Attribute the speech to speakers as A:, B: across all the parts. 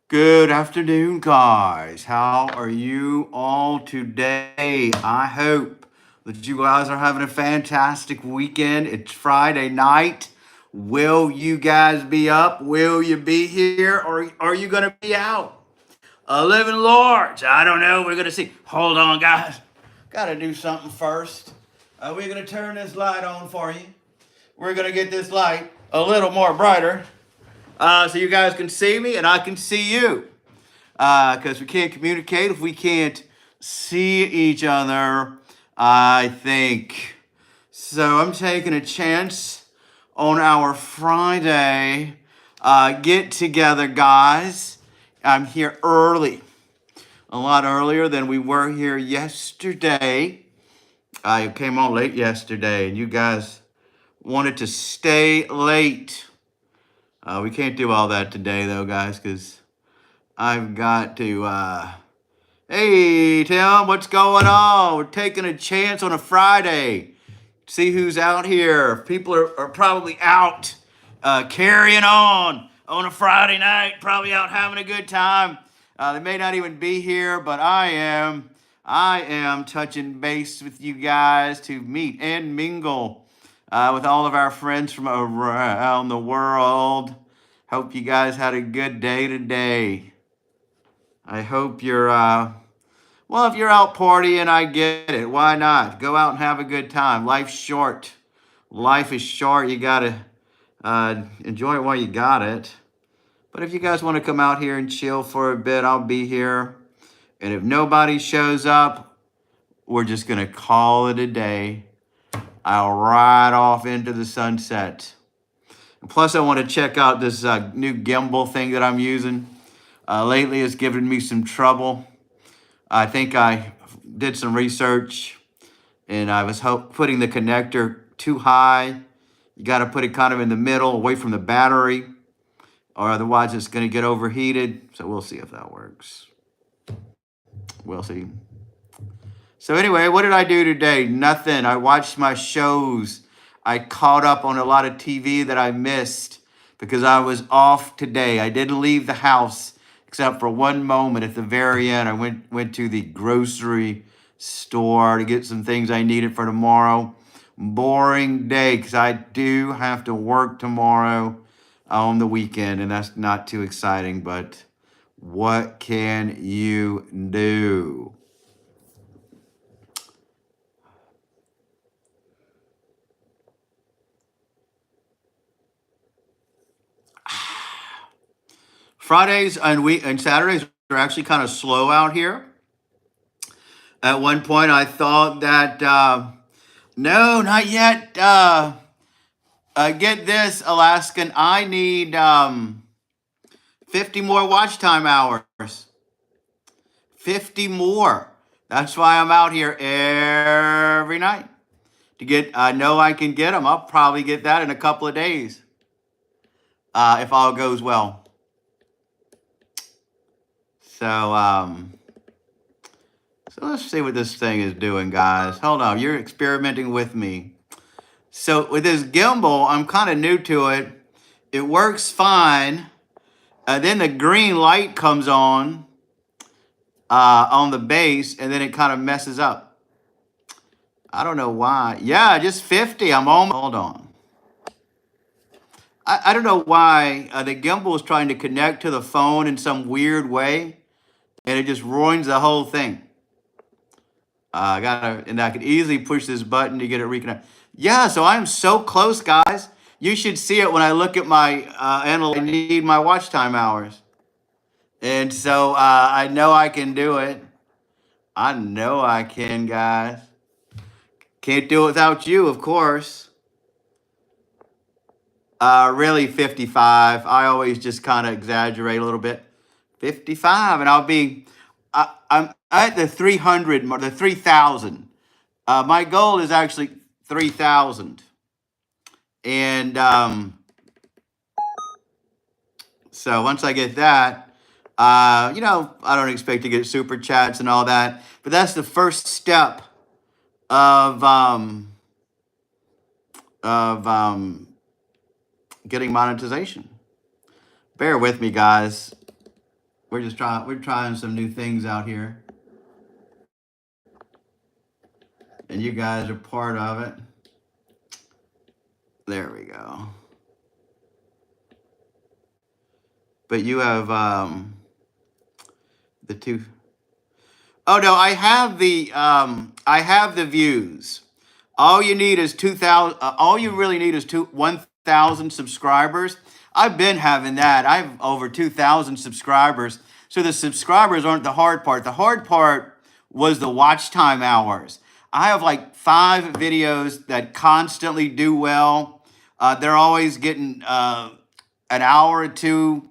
A: Good afternoon, guys. How are you all today? I hope that you guys are having a fantastic weekend. It's Friday night. Will you guys be up? Will you be here? Or are you going to be out? Living large. I don't know. We're going to see. Hold on, guys. Got to do something first. We're going to turn this light on for you. We're going to get this light a little more brighter so you guys can see me and I can see you because we can't communicate if we can't see each other, I think. So I'm taking a chance on our Friday get together, guys. I'm here early, a lot earlier than we were here yesterday. I came on late yesterday, and you guys wanted to stay late. We can't do all that today, though, guys, because I've got to. Hey, Tim, what's going on? We're taking a chance on a Friday. See who's out here. People are probably out carrying on a Friday night, probably out having a good time. They may not even be here, but I am. I am touching base with you guys to meet and mingle with all of our friends from around the world. Hope you guys had a good day today. I hope you're, well, if you're out partying, I get it. Why not? Go out and have a good time. Life's short. Life is short. You got to enjoy it while you got it. But if you guys want to come out here and chill for a bit, I'll be here. And if nobody shows up, we're just going to call it a day. I'll ride off into the sunset. And plus, I want to check out this new gimbal thing that I'm using. Lately, it's given me some trouble. I think I did some research and I was putting the connector too high. You got to put it kind of in the middle, away from the battery, or otherwise it's going to get overheated. So we'll see if that works. We'll see. So anyway, what did I do today? Nothing. I watched my shows. I caught up on a lot of TV that I missed because I was off today. I didn't leave the house except for one moment at the very end. I went to the grocery store to get some things I needed for tomorrow. Boring day because I do have to work tomorrow on the weekend, and that's not too exciting, but what can you do? Fridays and Saturdays are actually kind of slow out here. At one point, I thought that no, not yet. Get this, Alaskan. I need 50 more watch time hours. 50 more. That's why I'm out here every night to get. I know I can get them. I'll probably get that in a couple of days if all goes well. So let's see what this thing is doing, guys. Hold on, you're experimenting with me. So with this gimbal, I'm kind of new to it. It works fine. Then the green light comes on the base, and then it kind of messes up. I don't know why. Yeah, just 50. I'm almost. Hold on. I don't know why the gimbal is trying to connect to the phone in some weird way, and it just ruins the whole thing. And I could easily push this button to get it reconnected. Yeah, so I'm so close, guys. You should see it when I look at my analytics. I need my watch time hours. And so I know I can do it. I know I can, guys. Can't do it without you, of course. Really 55. I always just kind of exaggerate a little bit. 55, and I'm at the 300, the 3,000. My goal is actually 3,000. And so once I get that, I don't expect to get super chats and all that, but that's the first step of getting monetization. Bear with me, guys. we're trying some new things out here, and you guys are part of it. There we go. But you have the two. Oh no, I have the views. All you need is 2,000. All you really need is 1,000 subscribers. I've been having that. I have over 2,000 subscribers. So the subscribers aren't the hard part. The hard part was the watch time hours. I have like 5 videos that constantly do well. They're always getting an hour or two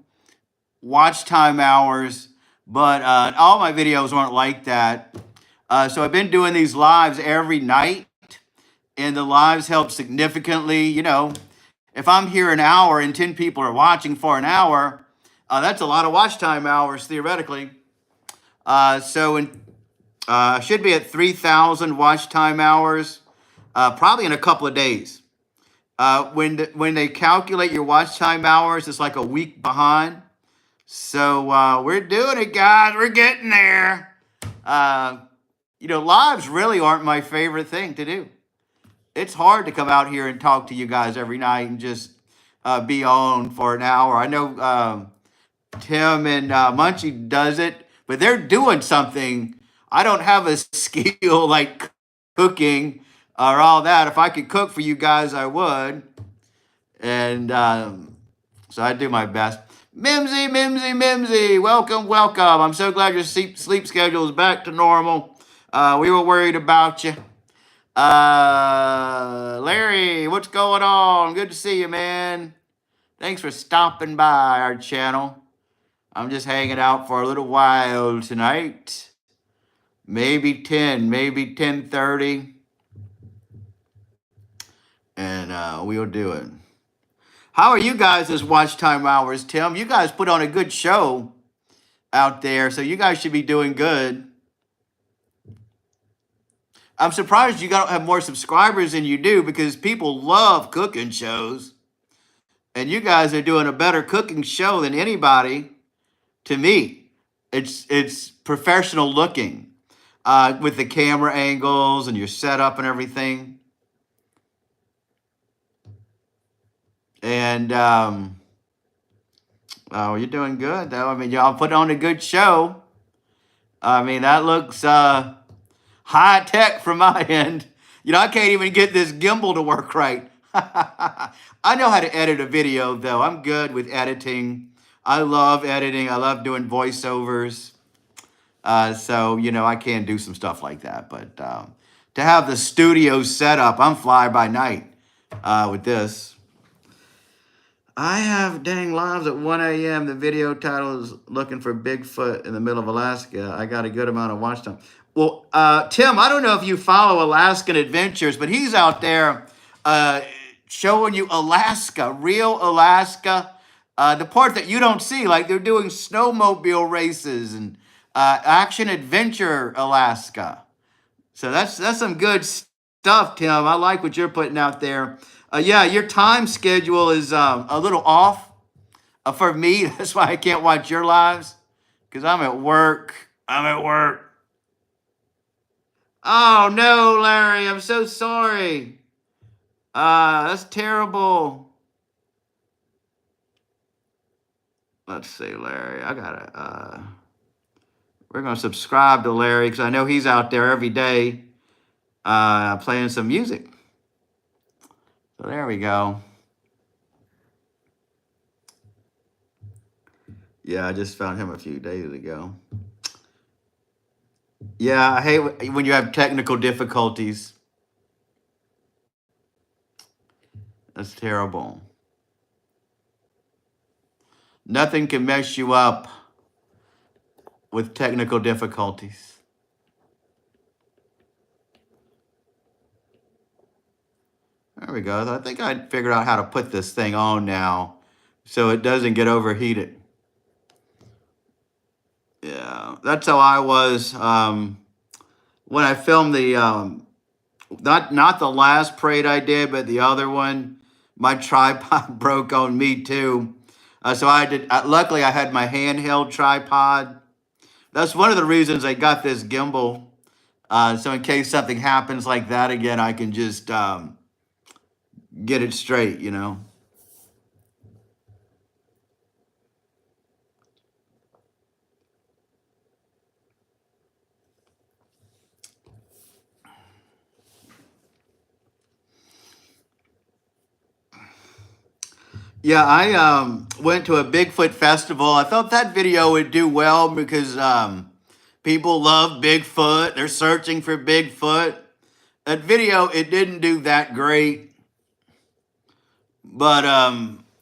A: watch time hours, but all my videos aren't like that. So I've been doing these lives every night, and the lives help significantly. You know, if I'm here an hour and 10 people are watching for an hour, that's a lot of watch time hours theoretically. I should be at 3,000 watch time hours, probably in a couple of days. When they calculate your watch time hours, it's like a week behind. So we're doing it, guys. We're getting there. Lives really aren't my favorite thing to do. It's hard to come out here and talk to you guys every night and just be on for an hour. I know Tim and Munchie does it, but they're doing something. I don't have a skill like cooking or all that. If I could cook for you guys, I would. And so I do my best. Mimsy, welcome. I'm so glad your sleep schedule is back to normal. We were worried about you. Larry, what's going on? Good to see you, man. Thanks for stopping by our channel. I'm just hanging out for a little while tonight. Maybe 10, maybe 10:30. And we'll do it. How are you guys' watch time hours, Tim? You guys put on a good show out there, so you guys should be doing good. I'm surprised you don't have more subscribers than you do, because people love cooking shows. And you guys are doing a better cooking show than anybody, to me. It's professional looking with the camera angles and your setup and everything. And you're doing good, though. I mean, y'all put on a good show. I mean, that looks high tech from my end. I can't even get this gimbal to work right. I know how to edit a video, though. I'm good with editing. I love editing. I love doing voiceovers. So, I can do some stuff like that. But to have the studio set up, I'm fly by night with this. I have dang lives at 1 a.m. The video title is looking for Bigfoot in the middle of Alaska. I got a good amount of watch time. Well, Tim, I don't know if you follow Alaskan Adventures, but he's out there showing you Alaska, real Alaska. The part that you don't see, like they're doing snowmobile races and action adventure Alaska. So that's some good stuff, Tim. I like what you're putting out there. Yeah, your time schedule is a little off for me. That's why I can't watch your lives, because I'm at work. Oh, no, Larry. I'm so sorry. That's terrible. Let's see, Larry. We're going to subscribe to Larry, because I know he's out there every day playing some music. So there we go. Yeah, I just found him a few days ago. Yeah, I hate when you have technical difficulties. That's terrible. Nothing can mess you up with technical difficulties. There we go. I think I figured out how to put this thing on now so it doesn't get overheated. Yeah, that's how I was when I filmed the not the last parade I did, but the other one. My tripod broke on me too. So I did. Luckily, I had my handheld tripod. That's one of the reasons I got this gimbal. So in case something happens like that again, I can just get it straight. Yeah, I went to a Bigfoot festival. I thought that video would do well because people love Bigfoot. They're searching for Bigfoot. That video, it didn't do that great. But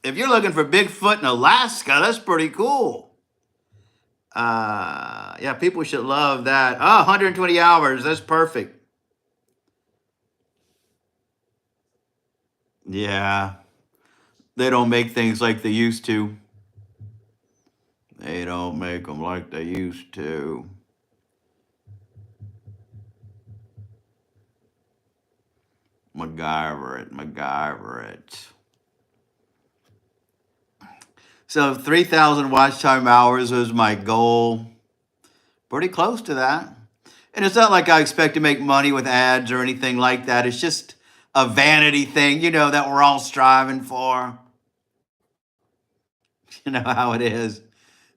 A: if you're looking for Bigfoot in Alaska, that's pretty cool. Yeah, people should love that. Oh, 120 hours. That's perfect. Yeah, they don't make things like they used to. They don't make them like they used to. MacGyver it. So 3,000 watch time hours was my goal. Pretty close to that. And it's not like I expect to make money with ads or anything like that. It's just a vanity thing, that we're all striving for. You know how it is.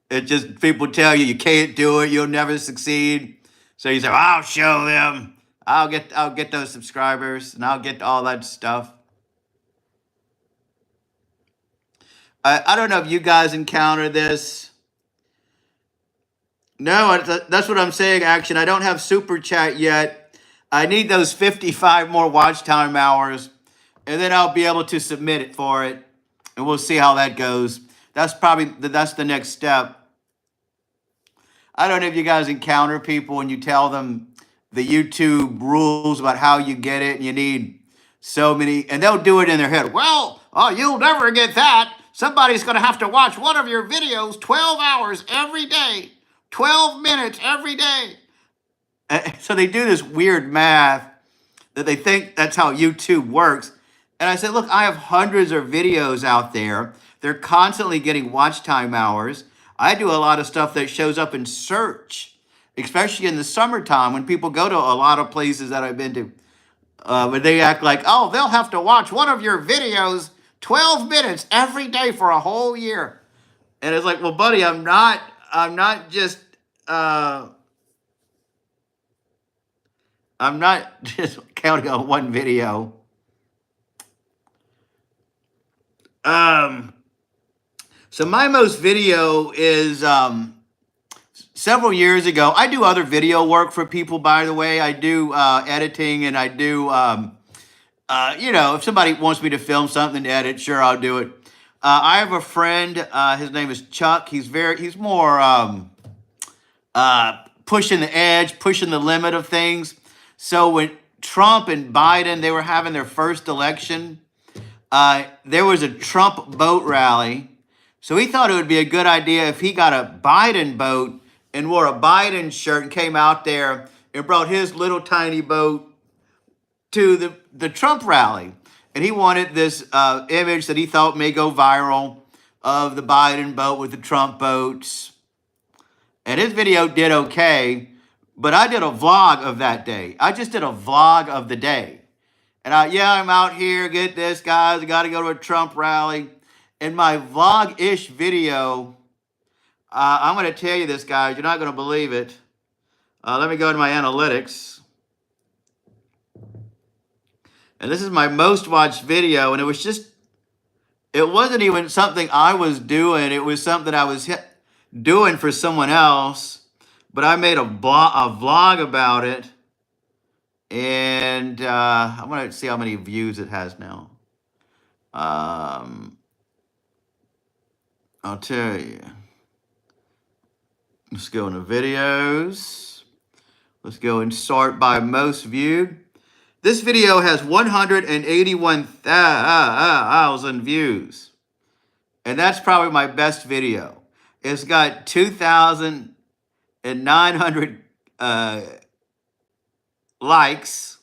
A: It just people tell you can't do it, you'll never succeed. So you say, well, I'll show them. I'll get those subscribers and I'll get all that stuff. I don't know if you guys encounter this. No, that's what I'm saying. Actually, I don't have super chat yet. I need those 55 more watch time hours, and then I'll be able to submit it for it, and we'll see how that goes. That's the next step. I don't know if you guys encounter people and you tell them the YouTube rules about how you get it, and you need so many, and they'll do it in their head. Well, oh, you'll never get that. Somebody's going to have to watch one of your videos 12 hours every day, 12 minutes every day. So they do this weird math that they think that's how YouTube works. And I said, look, I have hundreds of videos out there. They're constantly getting watch time hours. I do a lot of stuff that shows up in search, especially in the summertime when people go to a lot of places that I've been to. But they act like, oh, they'll have to watch one of your videos 12 minutes every day for a whole year. And it's like, well, buddy, I'm not just counting on one video. So my most video is several years ago. I do other video work for people, by the way. I do editing, and I do, if somebody wants me to film something to edit, sure, I'll do it. I have a friend. His name is Chuck. He's more pushing the edge, pushing the limit of things. So when Trump and Biden, they were having their first election, there was a Trump boat rally. So he thought it would be a good idea if he got a Biden boat and wore a Biden shirt and came out there and brought his little tiny boat to the Trump rally. And he wanted this image that he thought may go viral of the Biden boat with the Trump boats. And his video did okay, but I did a vlog of that day. I just did a vlog of the day. And I'm out here, get this, guys, I got to go to a Trump rally. In my vlog-ish video, I'm going to tell you this, guys. You're not going to believe it. Let me go to my analytics. And this is my most watched video, and it wasn't even something I was doing. It was something I was doing for someone else, but I made a vlog about it, and I'm going to see how many views it has now. I'll tell you. Let's go into videos. Let's go and sort by most viewed. This video has 181,000 views. And that's probably my best video. It's got 2,900 likes.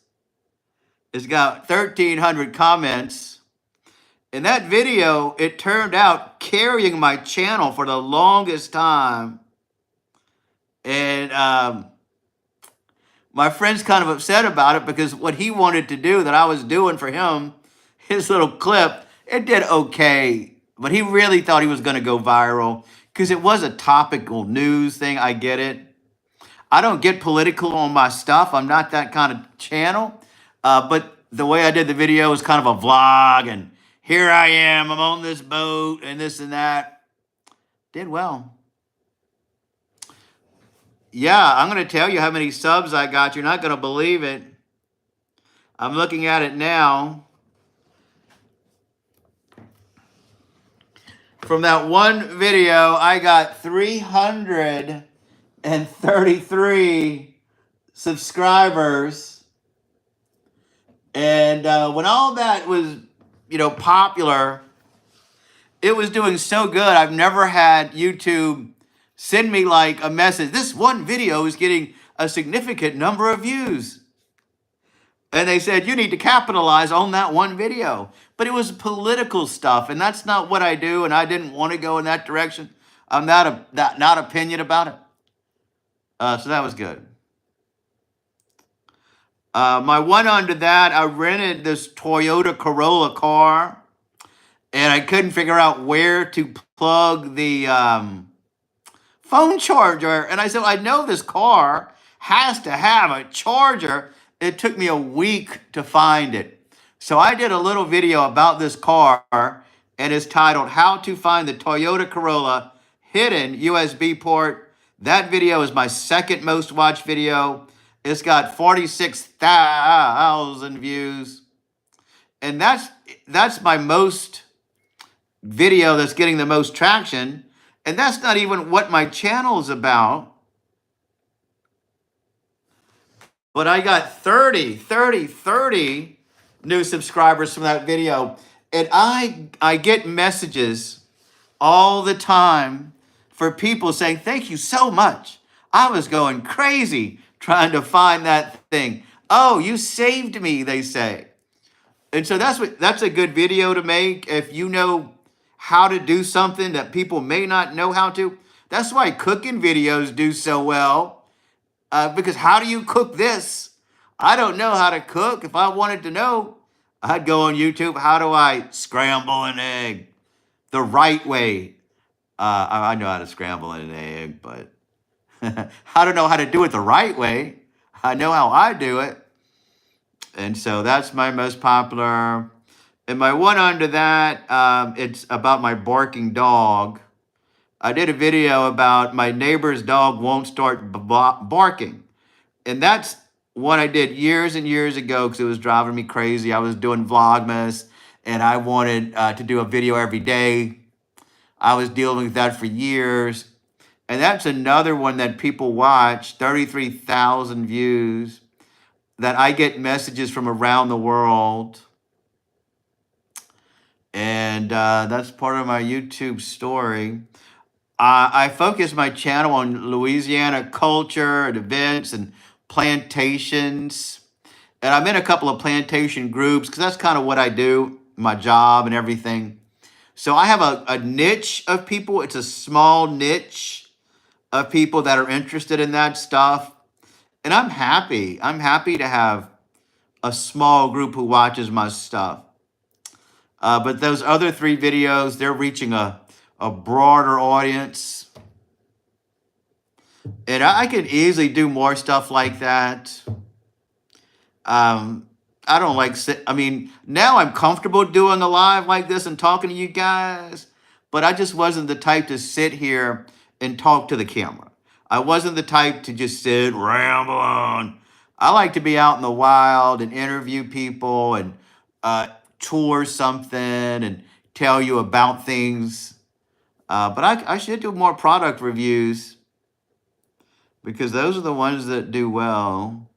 A: It's got 1,300 comments. And that video, it turned out carrying my channel for the longest time. And my friend's kind of upset about it because what he wanted to do that I was doing for him, his little clip, it did okay. But he really thought he was going to go viral because it was a topical news thing. I get it. I don't get political on my stuff. I'm not that kind of channel. But the way I did the video was kind of a vlog, and here I am. I'm on this boat and this and that. Did well. Yeah, I'm going to tell you how many subs I got. You're not going to believe it. I'm looking at it now. From that one video, I got 333 subscribers. And when all that was, popular, it was doing so good. I've never had YouTube send me like a message. This one video is getting a significant number of views. And they said, you need to capitalize on that one video. But it was political stuff, and that's not what I do, and I didn't want to go in that direction. I'm not opinion about it. So that was good. My one under that, I rented this Toyota Corolla car, and I couldn't figure out where to plug the phone charger. And I said, I know this car has to have a charger. It took me a week to find it. So I did a little video about this car, and it's titled How to Find the Toyota Corolla Hidden USB Port. That video is my second most watched video. It's got 46,000 views. And that's my most video that's getting the most traction. And that's not even what my channel is about. But I got 30 new subscribers from that video. And I get messages all the time for people saying, thank you so much. I was going crazy trying to find that thing. Oh, you saved me, they say. And so that's a good video to make if you know how to do something that people may not know how to. That's why cooking videos do so well. Because how do you cook this? I don't know how to cook. If I wanted to know, I'd go on YouTube. How do I scramble an egg the right way? I know how to scramble an egg, but I don't know how to do it the right way. I know how I do it. And so that's my most popular. And my one under that, it's about my barking dog. I did a video about my neighbor's dog won't start barking. And that's one I did years and years ago because it was driving me crazy. I was doing Vlogmas, and I wanted to do a video every day. I was dealing with that for years. And that's another one that people watch, 33,000 views, that I get messages from around the world. And that's part of my YouTube story. I focus my channel on Louisiana culture and events and plantations. And I'm in a couple of plantation groups because that's kind of what I do, my job and everything. So I have a niche of people. It's a small niche of people that are interested in that stuff. And I'm happy. I'm happy to have a small group who watches my stuff. But those other 3 videos, they're reaching a broader audience. And I could easily do more stuff like that. I don't like, now I'm comfortable doing a live like this and talking to you guys, but I just wasn't the type to sit here and talk to the camera. I wasn't the type to just sit, ramble on. I like to be out in the wild and interview people and tour something and tell you about things. But I should do more product reviews because those are the ones that do well.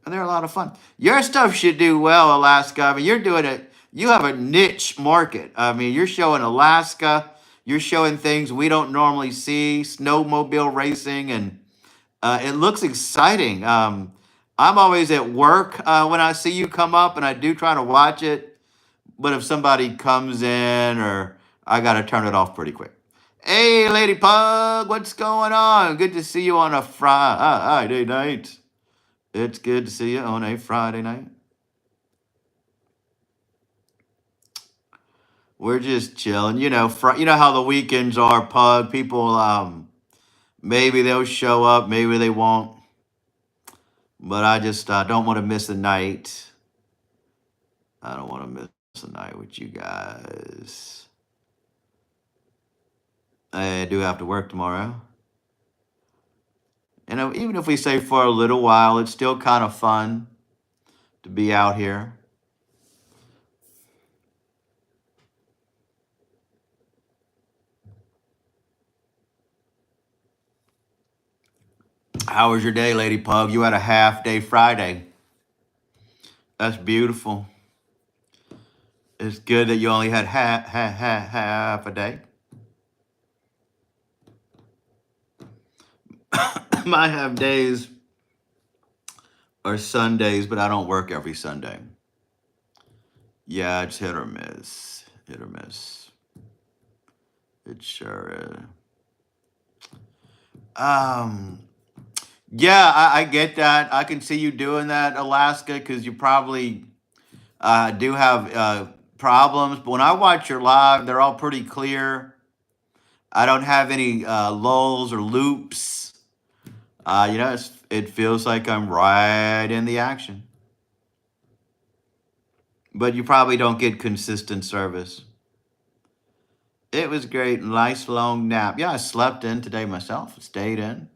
A: And they're a lot of fun. Your stuff should do well, Alaska. I mean, you have a niche market. I mean, you're showing Alaska. You're showing things we don't normally see, snowmobile racing, and it looks exciting. I'm always at work when I see you come up, and I do try to watch it. but if somebody comes in, or I got to turn it off pretty quick. Hey, Lady Pug, what's going on? Good to see you on a Friday night. It's good to see you on a Friday night. We're just chilling. You know how the weekends are, Pug. People, maybe they'll show up, maybe they won't. But I just don't want to miss a night. I don't want to miss a night with you guys. I do have to work tomorrow. Even if we say for a little while, it's still kind of fun to be out here. How was your day, Lady Pug? You had a half day Friday. That's beautiful. It's good that you only had half a day. My half days are Sundays, but I don't work every Sunday. Yeah, it's hit or miss. Hit or miss. It sure is. Yeah, I get that. I can see you doing that, Alaska, because you probably do have problems. But when I watch your live, they're all pretty clear. I don't have any lulls or loops. It feels like I'm right in the action. But you probably don't get consistent service. It was great. Nice long nap. Yeah, I slept in today myself. Stayed in.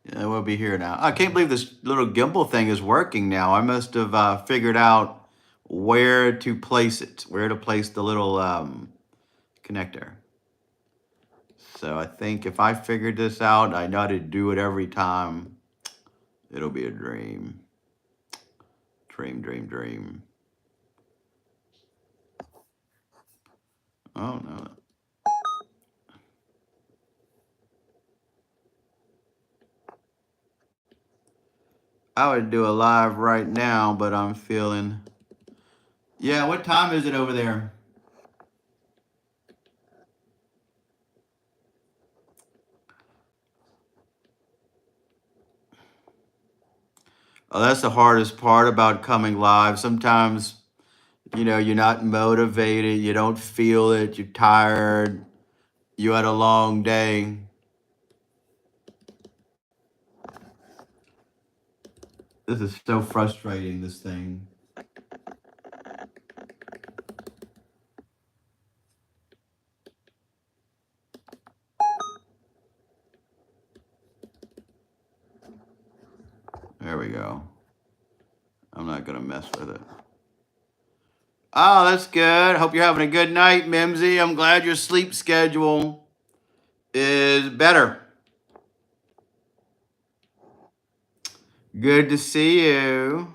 A: Yeah, we'll be here now. I can't believe this little gimbal thing is working now. I must have figured out where to place it, where to place the little connector. So I think if I figured this out, I know how to do it every time. It'll be a dream. Dream, dream, dream. Oh, no. I would do a live right now, but I'm feeling... Yeah, what time is it over there? Oh, that's the hardest part about coming live. Sometimes, you're not motivated, you don't feel it, you're tired, you had a long day. This is so frustrating, this thing. There we go. I'm not going to mess with it. Oh, that's good. Hope you're having a good night, Mimsy. I'm glad your sleep schedule is better. Good to see you.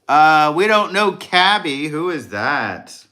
A: We don't know Cabby. Who is that?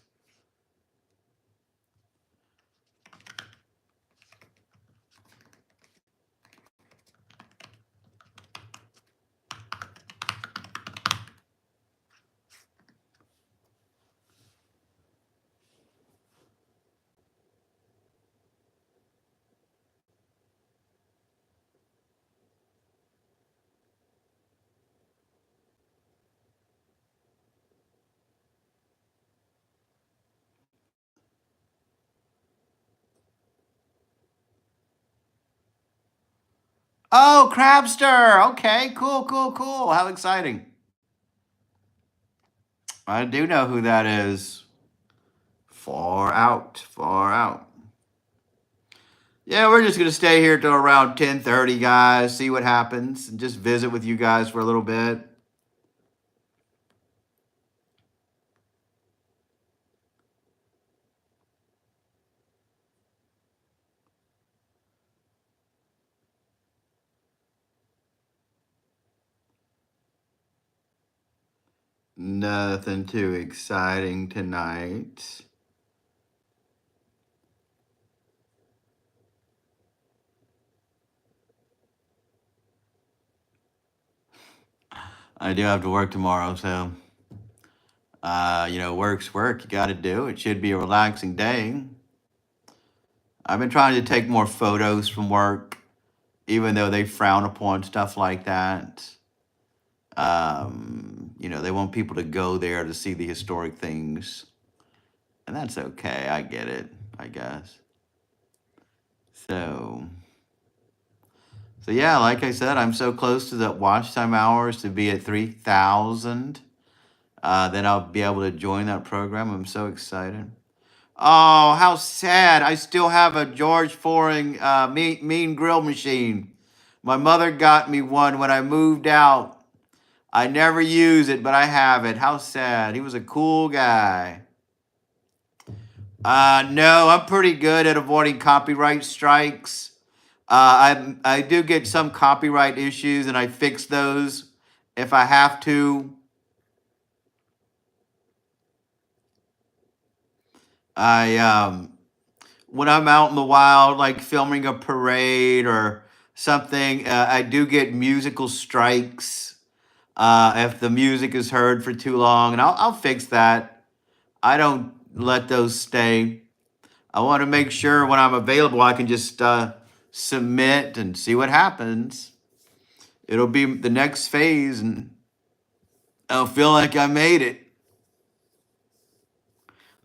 A: Oh, Crabster. Okay, cool, cool, cool. How exciting. I do know who that is. Far out, far out. Yeah, we're just going to stay here till around 10:30, guys, see what happens, and just visit with you guys for a little bit. Nothing too exciting tonight. I do have to work tomorrow, so work's work. You got to do. It should be a relaxing day. I've been trying to take more photos from work, even though they frown upon stuff like that. They want people to go there to see the historic things, and that's okay. I get it, I guess. So, so yeah, like I said, I'm so close to the watch time hours to be at 3,000. Then I'll be able to join that program. I'm so excited. Oh, how sad! I still have a George Foring mean grill machine. My mother got me one when I moved out. I never use it, but I have it. How sad. He was a cool guy. No, I'm pretty good at avoiding copyright strikes. I do get some copyright issues, and I fix those if I have to. I When I'm out in the wild, like filming a parade or something, I do get musical strikes if the music is heard for too long, and I'll fix that. I don't let those stay. I want to make sure when I'm available, I can just submit and see what happens. It'll be the next phase, and I'll feel like I made it.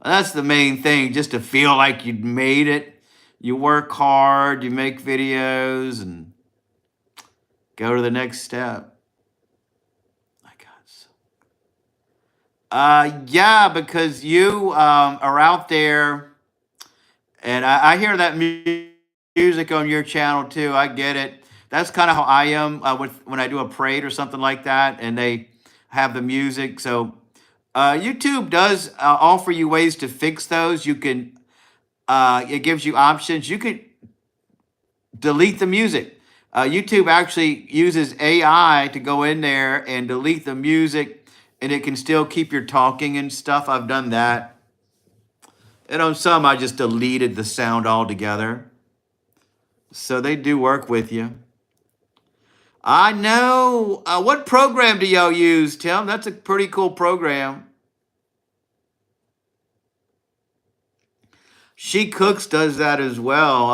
A: That's the main thing, just to feel like you made it. You work hard, you make videos, and go to the next step. I got so. Yeah, because you are out there, and I hear that music on your channel too. I get it. That's kind of how I am with when I do a parade or something like that, and they have the music. So YouTube does offer you ways to fix those. You can. It gives you options. You could delete the music. YouTube actually uses AI to go in there and delete the music, and it can still keep your talking and stuff. I've done that. And on some, I just deleted the sound altogether. So they do work with you. I know. What program do y'all use, Tim? That's a pretty cool program. She Cooks does that as well.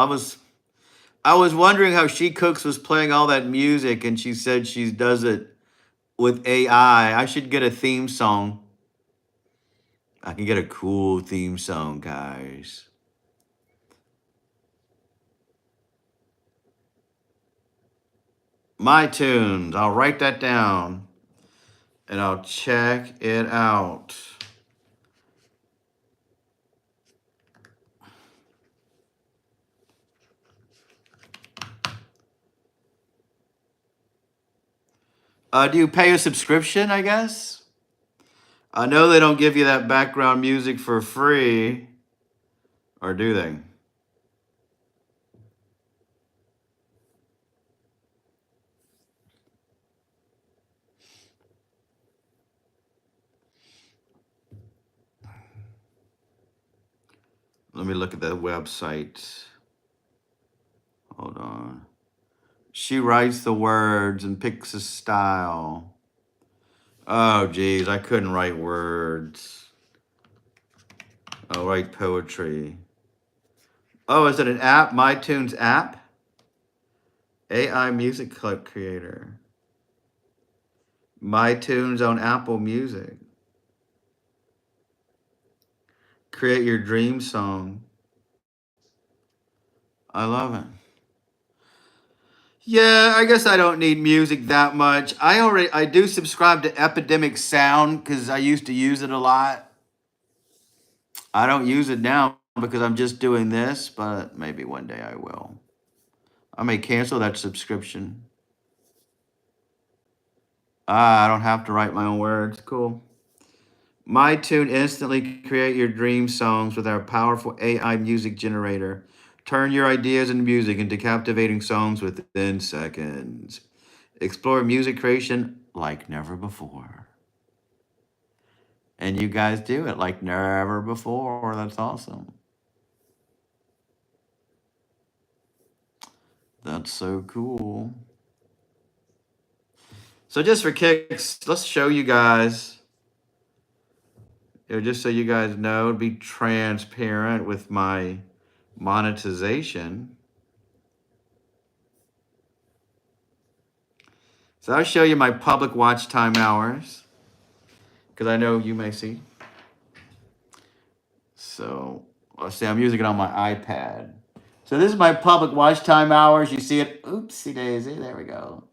A: I was wondering how She Cooks was playing all that music, and she said she does it with AI. I should get a theme song. I can get a cool theme song, guys. My tunes. I'll write that down and I'll check it out. Do you pay a subscription, I guess? I know they don't give you that background music for free, or do they? Let me look at the website. Hold on. She writes the words and picks a style. Oh, geez, I couldn't write words. I'll write poetry. Oh, is it an app? MyTunes app? AI music clip creator. MyTunes on Apple Music. Create your dream song. I love it. Yeah, I guess I don't need music that much. I do subscribe to Epidemic Sound because I used to use it a lot. I don't use it now because I'm just doing this, but maybe one day I will. I may cancel that subscription. I don't have to write my own words. Cool. MyTune instantly create your dream songs with our powerful AI music generator. Turn your ideas and music into captivating songs within seconds. Explore music creation like never before. And you guys do it like never before. That's awesome. That's so cool. So just for kicks, let's show you guys, just so you guys know, be transparent with my monetization. So I'll show you my public watch time hours, because I know you may see. So let's see, I'm using it on my iPad. So this is my public watch time hours. You see it? Oopsie daisy. There we go.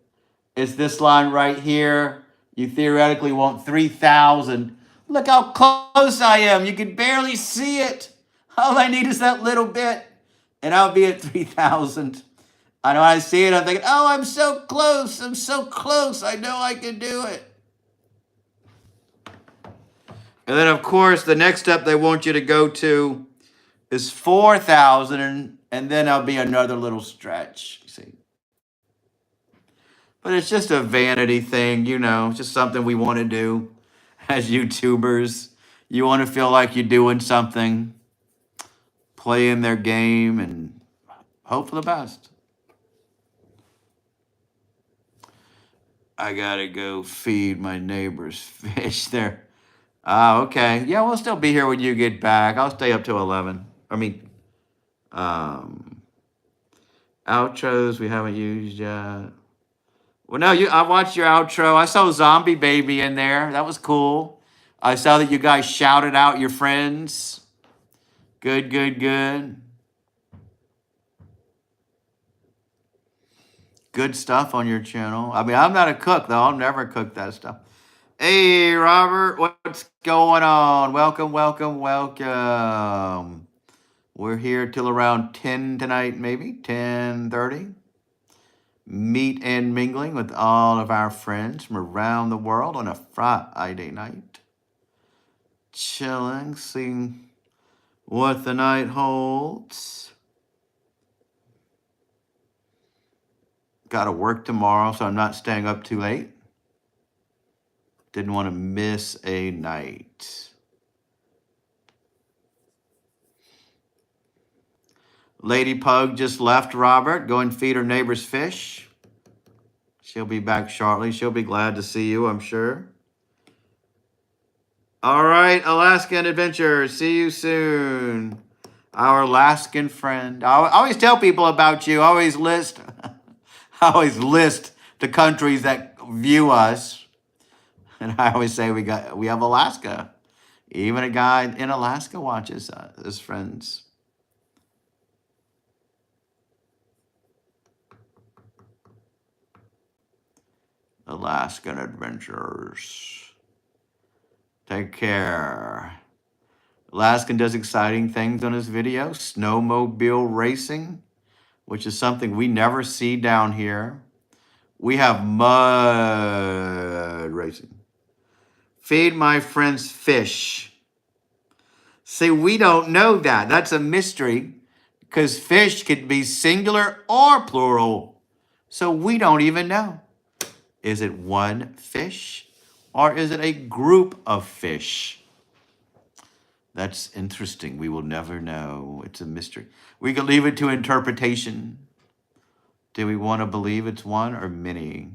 A: It's this line right here. You theoretically want 3,000. Look how close I am. You can barely see it. All I need is that little bit, and I'll be at 3,000. I know I see it. I'm thinking, oh, I'm so close. I'm so close. I know I can do it. And then, of course, the next step they want you to go to is 4,000, and then there'll be another little stretch. You see. But it's just a vanity thing, just something we want to do as YouTubers. You want to feel like you're doing something, playing their game, and hope for the best. I gotta go feed my neighbor's fish there. Okay. Yeah, we'll still be here when you get back. I'll stay up till 11. Um, outros we haven't used yet. Well, no, I watched your outro. I saw Zombie Baby in there. That was cool. I saw that you guys shouted out your friends. Good, good, good. Good stuff on your channel. I mean, I'm not a cook, though. I'll never cook that stuff. Hey, Robert, what's going on? Welcome, welcome, welcome. We're here till around 10 tonight, maybe 10:30. Meet and mingling with all of our friends from around the world on a Friday night. Chilling, seeing what the night holds. Got to work tomorrow, so I'm not staying up too late. Didn't want to miss a night. Lady Pug just left, Robert. Go and feed her neighbor's fish. She'll be back shortly. She'll be glad to see you, I'm sure. All right, Alaskan Adventure. See you soon. Our Alaskan friend. I always tell people about you. I always list the countries that view us. And I always say we have Alaska. Even a guy in Alaska watches us as friends. Alaskan Adventures. Take care. Alaskan does exciting things on his video. Snowmobile racing, which is something we never see down here. We have mud racing. Feed my friends fish. See, we don't know that. That's a mystery because fish could be singular or plural. So we don't even know. Is it one fish or is it a group of fish? That's interesting. We will never know. It's a mystery. We can leave it to interpretation. Do we want to believe it's one or many?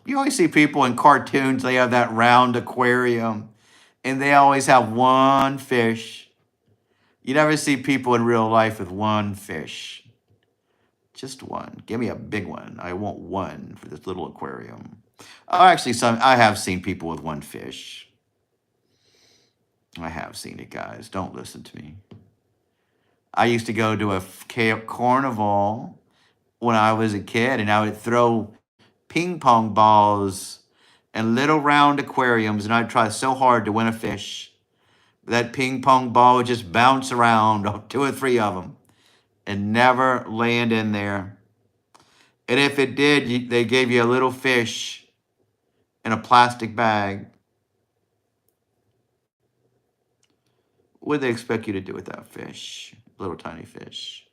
A: You always see people in cartoons, they have that round aquarium, and they always have one fish. You never see people in real life with one fish. Just one. Give me a big one. I want one for this little aquarium. Oh, actually, I have seen people with one fish. I have seen it, guys. Don't listen to me. I used to go to a carnival when I was a kid, and I would throw ping pong balls and little round aquariums, and I'd try so hard to win a fish. That ping pong ball would just bounce around, 2 or 3 of them, and never land in there. And if it did, they gave you a little fish in a plastic bag. What do they expect you to do with that fish? Little tiny fish.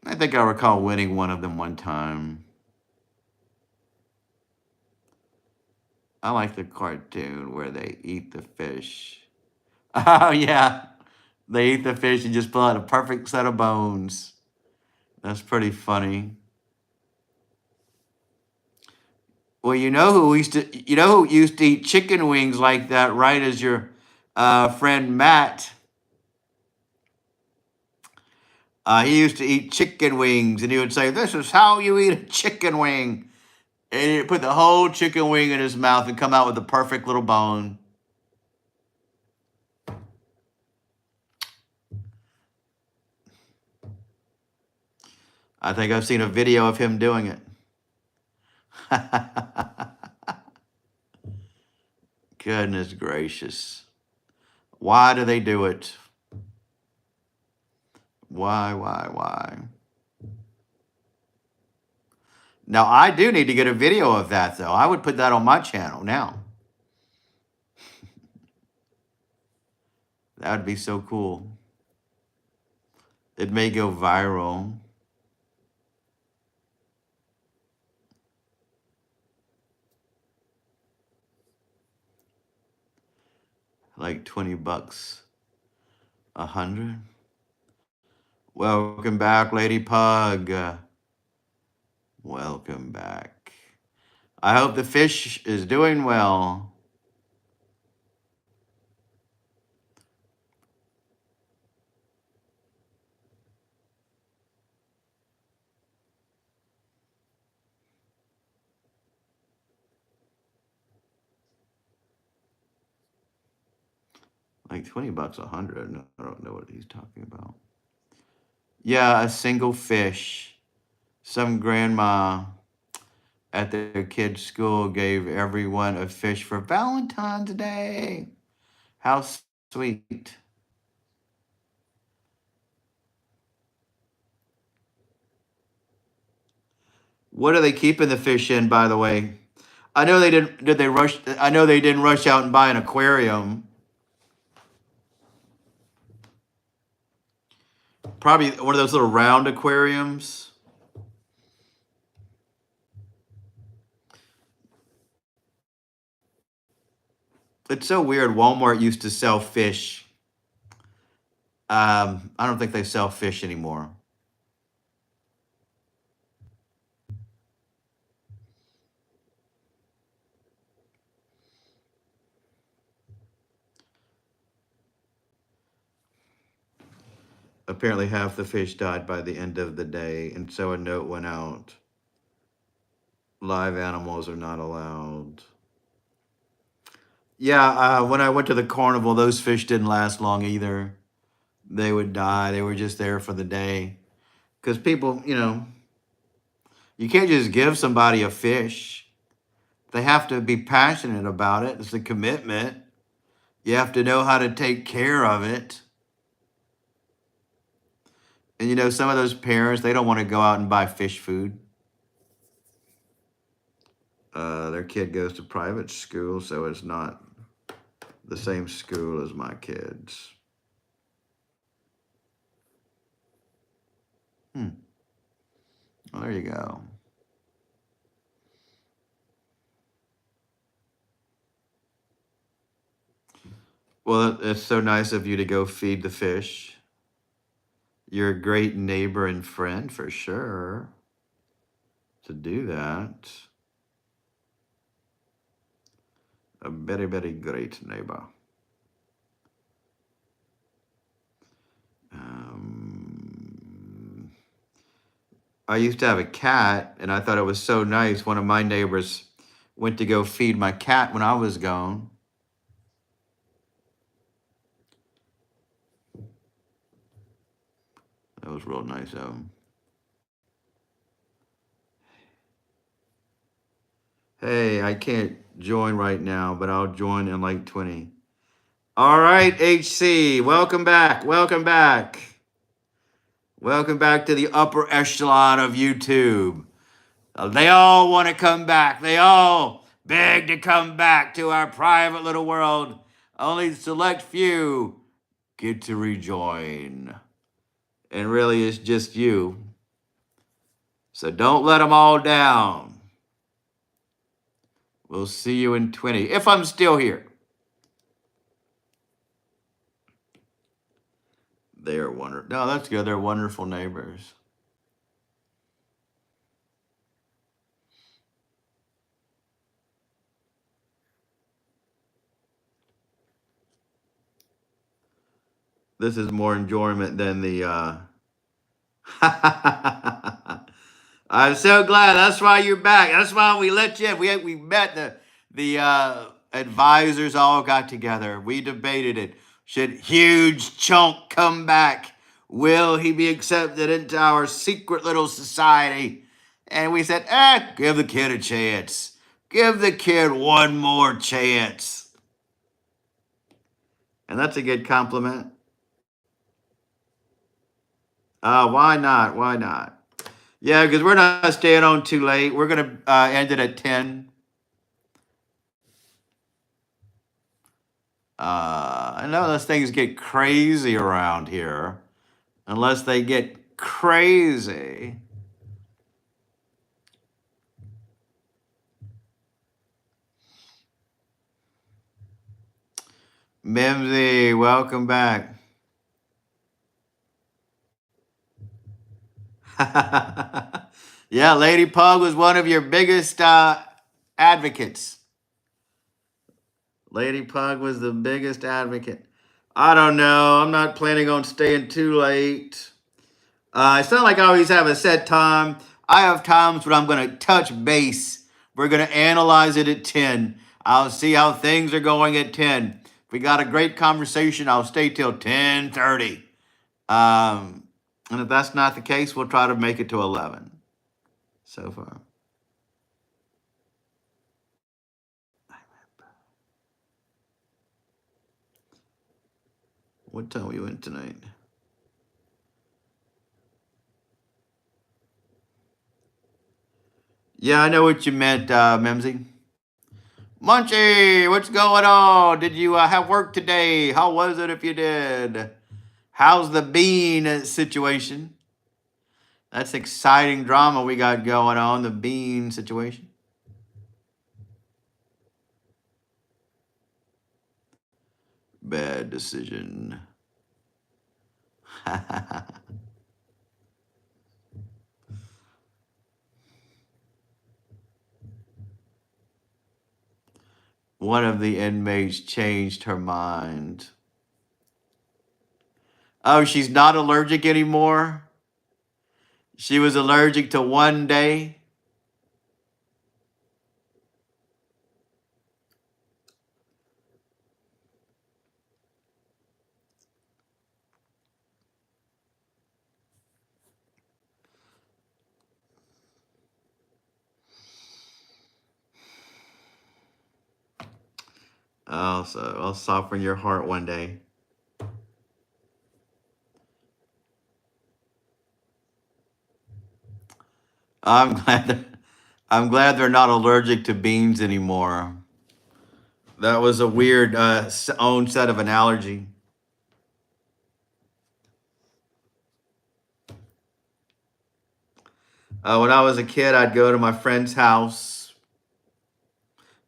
A: I think I recall winning one of them one time. I like the cartoon where they eat the fish. Oh yeah, they eat the fish and just pull out a perfect set of bones. That's pretty funny. Well, you know who used to eat chicken wings like that, right? As your friend Matt. He used to eat chicken wings, and he would say, "This is how you eat a chicken wing." And he'd put the whole chicken wing in his mouth and come out with a perfect little bone. I think I've seen a video of him doing it. Goodness gracious. Why do they do it? Why? Now, I do need to get a video of that, though. I would put that on my channel now. That would be so cool. It may go viral. Like 20 bucks. 100? Welcome back, Lady Pug. Welcome back. I hope the fish is doing well. Like 20 bucks, 100. No, I don't know what he's talking about. Yeah, a single fish. Some grandma at their kid's school gave everyone a fish for Valentine's Day. How sweet. What are they keeping the fish in, by the way? I know they didn't. Did they rush? I know they didn't rush out and buy an aquarium. Probably one of those little round aquariums. It's so weird. Walmart used to sell fish. I don't think they sell fish anymore. Apparently, half the fish died by the end of the day, and so a note went out. Live animals are not allowed. Yeah, when I went to the carnival, those fish didn't last long either. They would die. They were just there for the day. Because people, you can't just give somebody a fish. They have to be passionate about it. It's a commitment. You have to know how to take care of it. And some of those parents, they don't want to go out and buy fish food. Their kid goes to private school, so it's not the same school as my kids. Well, there you go. Well, it's so nice of you to go feed the fish. You're a great neighbor and friend for sure to do that. A very, very great neighbor. I used to have a cat, and I thought it was so nice. One of my neighbors went to go feed my cat when I was gone. That was real nice of him. Hey, I can't join right now, but I'll join in like 20. All right, HC, welcome back. Welcome back. Welcome back to the upper echelon of YouTube. They all want to come back. They all beg to come back to our private little world. Only select few get to rejoin. And really, it's just you. So don't let them all down. We'll see you in 20, if I'm still here. They are wonderful. No, that's good. They're wonderful neighbors. This is more enjoyment than the I'm so glad. That's why you're back. That's why we let you in. We met the advisors all got together. We debated it. Should huge chunk come back? Will he be accepted into our secret little society? And we said, give the kid a chance. Give the kid one more chance. And that's a good compliment. Why not? Why not? Yeah, because we're not staying on too late. We're going to end it at 10. I know those things get crazy around here. Unless they get crazy. Mimsy, welcome back. Yeah, Lady Pug was one of your biggest advocates. Lady Pug was the biggest advocate. I don't know. I'm not planning on staying too late. It's not like I always have a set time. I have times when I'm going to touch base. We're going to analyze it at 10. I'll see how things are going at 10. If we got a great conversation, I'll stay till 10:30. And if that's not the case, we'll try to make it to 11 so far. What time are you in tonight? Yeah, I know what you meant, Memsy. Munchie, what's going on? Did you have work today? How was it if you did? How's the bean situation? That's exciting drama we got going on, the bean situation. Bad decision. One of the inmates changed her mind. Oh, she's not allergic anymore? She was allergic to one day? Oh, so I'll soften your heart one day. I'm glad. I'm glad they're not allergic to beans anymore. That was a weird own set of an allergy. When I was a kid, I'd go to my friend's house.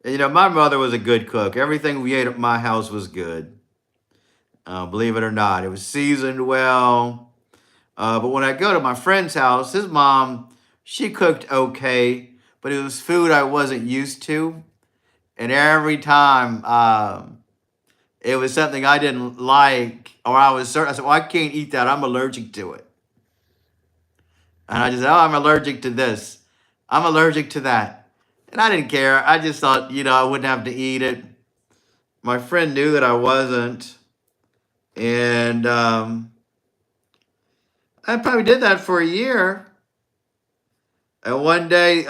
A: And, my mother was a good cook. Everything we ate at my house was good. Believe it or not, it was seasoned well. But when I go to my friend's house, his mom, she cooked okay, but it was food I wasn't used to. And every time it was something I didn't like, or I was certain, I said, well, I can't eat that. I'm allergic to it. And I just said, oh, I'm allergic to this. I'm allergic to that. And I didn't care. I just thought, I wouldn't have to eat it. My friend knew that I wasn't. And I probably did that for a year. And one day,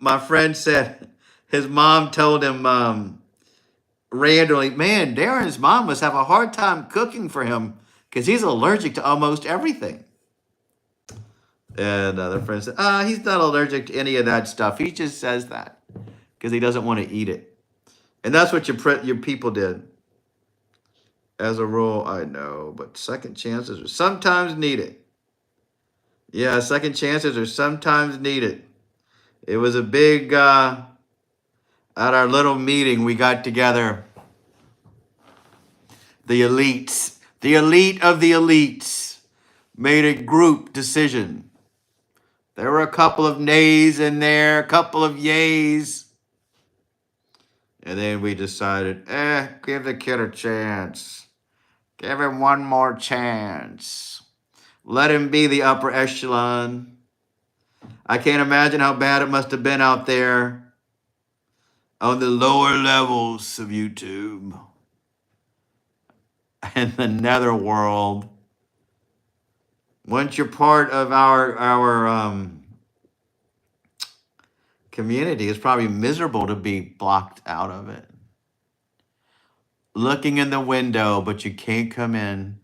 A: my friend said his mom told him randomly, man, Darren's mom must have a hard time cooking for him because he's allergic to almost everything. And the friend said, he's not allergic to any of that stuff. He just says that because he doesn't want to eat it. And that's what your people did. As a rule, I know, but second chances are sometimes needed. Yeah, second chances are sometimes needed. It was a big At our little meeting, we got together the elites, the elite of the elites, made a group decision. There were a couple of nays in there, a couple of yays. And then we decided, give the kid a chance. Give him one more chance. Let him be the upper echelon. I can't imagine how bad it must have been out there on the lower levels of YouTube and the netherworld. Once you're part of our community, it's probably miserable to be blocked out of it. Looking in the window, but you can't come in.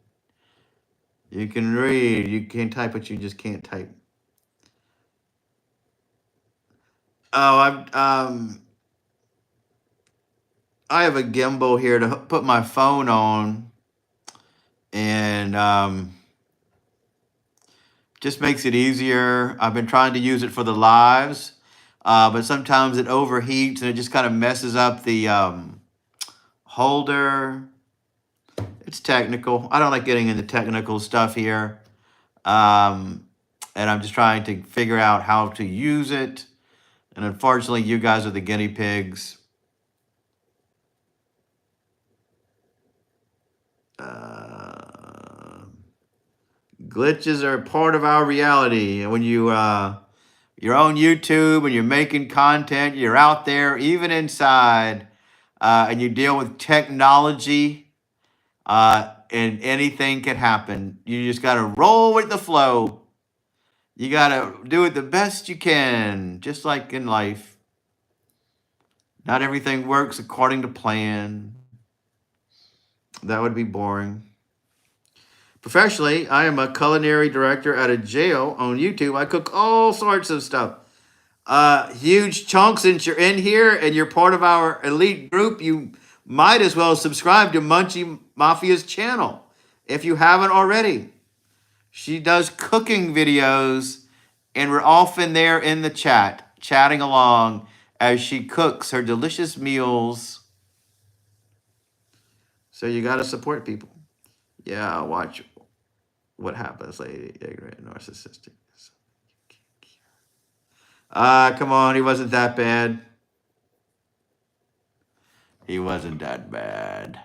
A: You can read, you can type, but you just can't type. Oh, I have a gimbal here to put my phone on, and just makes it easier. I've been trying to use it for the lives, but sometimes it overheats and it just kind of messes up the holder. It's technical. I don't like getting into technical stuff here. And I'm just trying to figure out how to use it. And unfortunately, you guys are the guinea pigs. Glitches are part of our reality. And when you're on YouTube and you're making content, you're out there, even inside, and you deal with technology, and anything can happen. You just got to roll with the flow. You got to do it the best you can, just like in life. Not everything works according to plan. That would be boring. Professionally, I am a culinary director at a jail on YouTube. I cook all sorts of stuff. Huge chunks. Since you're in here and you're part of our elite group, you might as well subscribe to Munchie Mafia's channel if you haven't already. She does cooking videos, and we're often there in the chat, chatting along as she cooks her delicious meals. So you got to support people. Yeah, watch what happens, lady. Ignorant, narcissistic. Come on, he wasn't that bad. He wasn't that bad.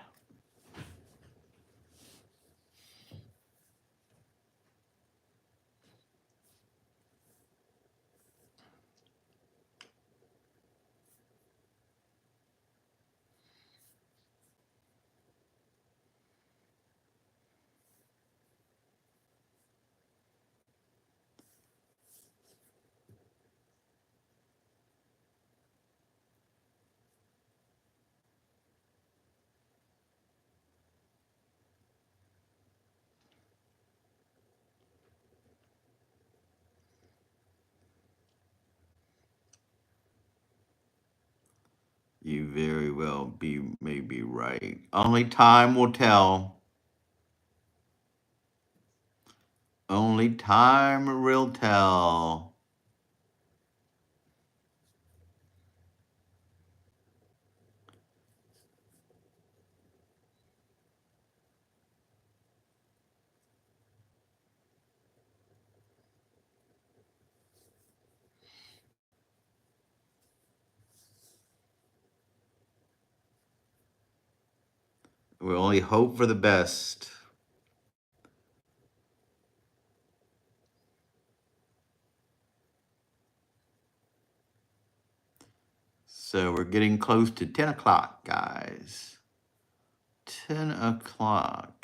A: You very well may be right. Only time will tell. Only time will tell. We only hope for the best. So we're getting close to 10 o'clock, guys. 10 o'clock.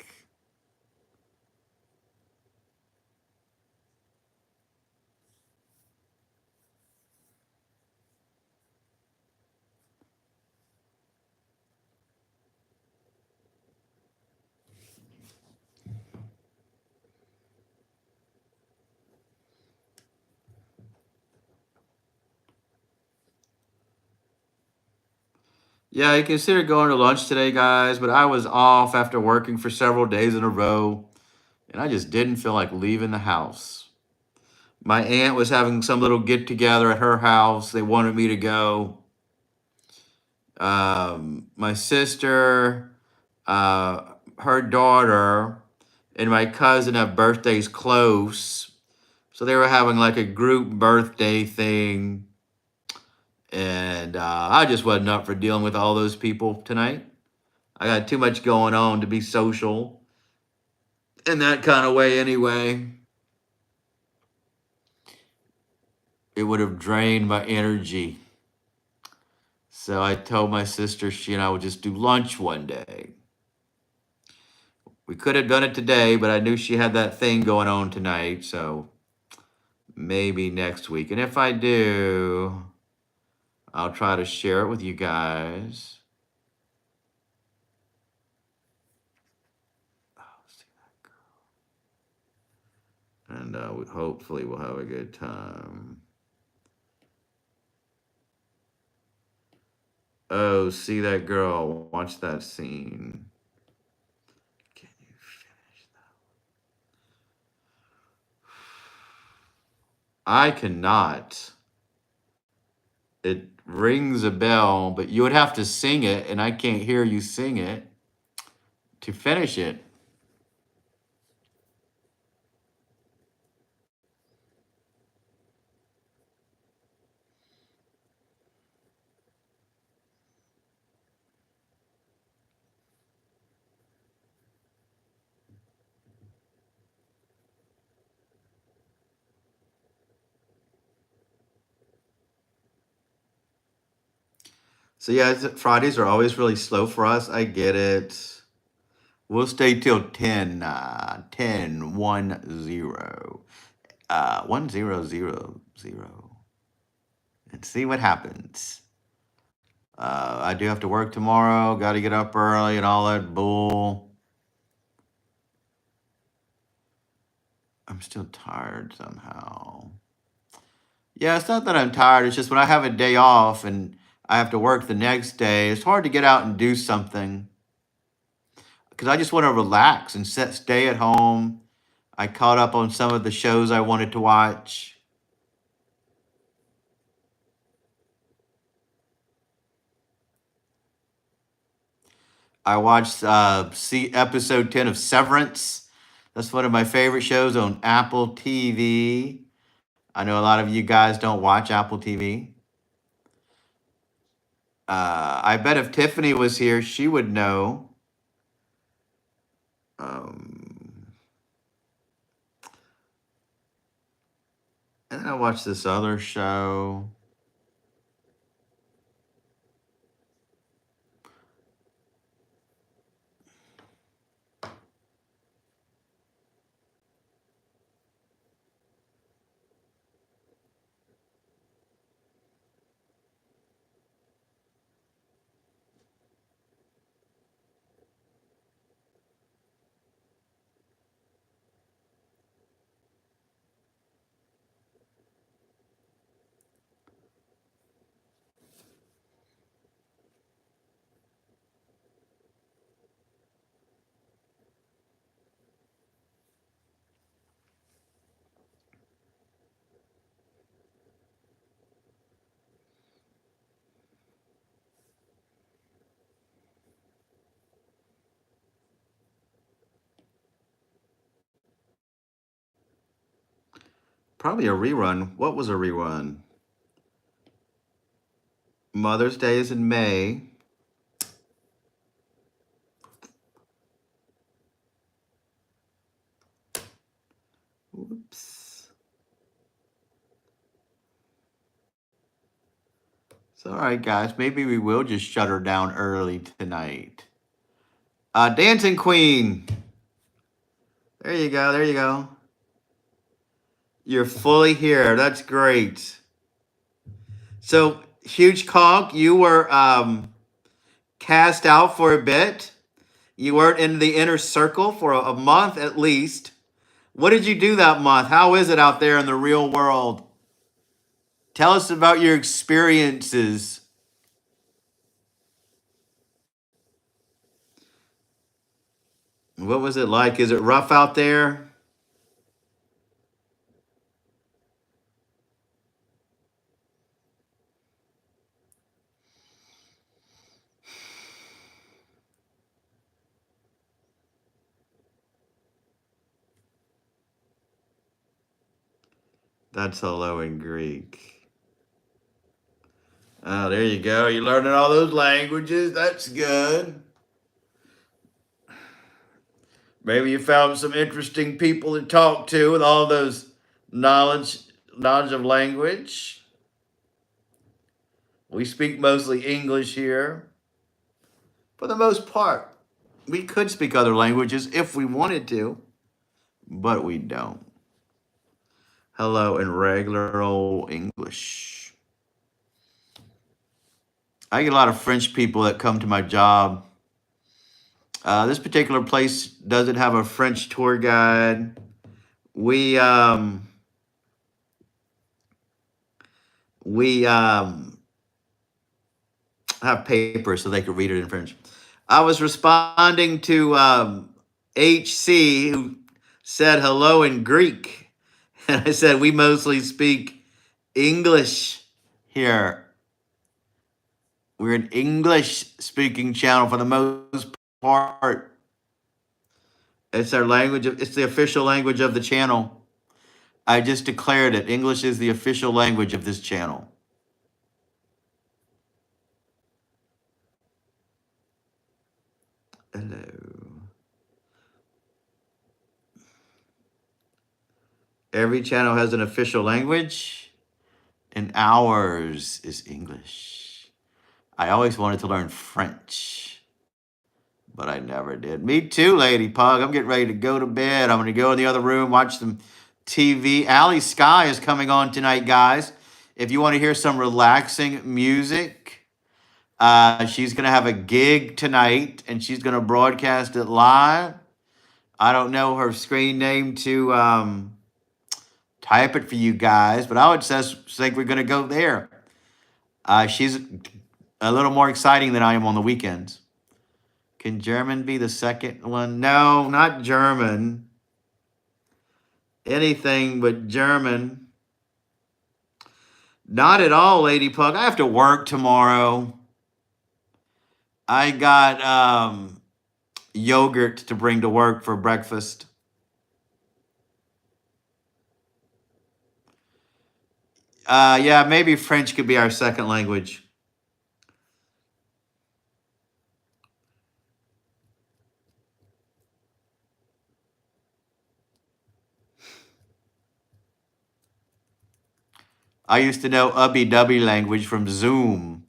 A: Yeah, I considered going to lunch today, guys, but I was off after working for several days in a row, and I just didn't feel like leaving the house. My aunt was having some little get together at her house. They wanted me to go. My sister, her daughter, and my cousin have birthdays close. So they were having like a group birthday thing. And I just wasn't up for dealing with all those people tonight. I got too much going on to be social in that kind of way anyway. It would have drained my energy. So I told my sister she and I would just do lunch one day. We could have done it today, but I knew she had that thing going on tonight, so maybe next week. And if I do, I'll try to share it with you guys. And hopefully we'll have a good time. Oh, see that girl. Watch that scene. Can you finish that? I cannot. It rings a bell, but you would have to sing it, and I can't hear you sing it to finish it. So yeah, Fridays are always really slow for us. I get it. We'll stay till 10, 10, 1, 0. 1, 0, 0, 0. And see what happens. I do have to work tomorrow. Got to get up early and all that bull. I'm still tired somehow. Yeah, it's not that I'm tired. It's just when I have a day off and I have to work the next day, it's hard to get out and do something because I just want to relax and stay at home. I caught up on some of the shows I wanted to watch. I watched see episode 10 of Severance. That's one of my favorite shows on Apple TV. I know a lot of you guys don't watch Apple TV. I bet if Tiffany was here, she would know. Um, and then I watched this other show. Probably a rerun. What was a rerun? Mother's Day is in May. Oops. It's all right, guys. Maybe we will just shut her down early tonight. Dancing Queen. There you go. There you go. You're fully here. That's great. So, Huge Conk, you were cast out for a bit. You weren't in the inner circle for a month at least. What did you do that month? How is it out there in the real world? Tell us about your experiences. What was it like? Is it rough out there? That's hello in Greek. Oh, there you go. You're learning all those languages. That's good. Maybe you found some interesting people to talk to with all those knowledge knowledge of language. We speak mostly English here. For the most part, we could speak other languages if we wanted to, but we don't. Hello in regular old English. I get a lot of French people that come to my job. This particular place doesn't have a French tour guide. We um, we have paper so they could read it in French. I was responding to HC who said hello in Greek, and I said we mostly speak English here. We're an English speaking channel for the most part. It's our language. It's the official language of the channel. I just declared it. English is the official language of this channel. Hello. Every channel has an official language, and ours is English. I always wanted to learn French, but I never did. Me too, Lady Pug. I'm getting ready to go to bed. I'm going to go in the other room, watch some TV. Allie Sky is coming on tonight, guys. If you want to hear some relaxing music, she's going to have a gig tonight, and she's going to broadcast it live. I don't know her screen name to type it for you guys, but I would think we're going to go there. She's a little more exciting than I am on the weekends. Can German be the second one? No, not German. Anything but German. Not at all, Lady Pug. I have to work tomorrow. I got yogurt to bring to work for breakfast. Yeah, maybe French could be our second language. I used to know Ubby Dubby language from Zoom.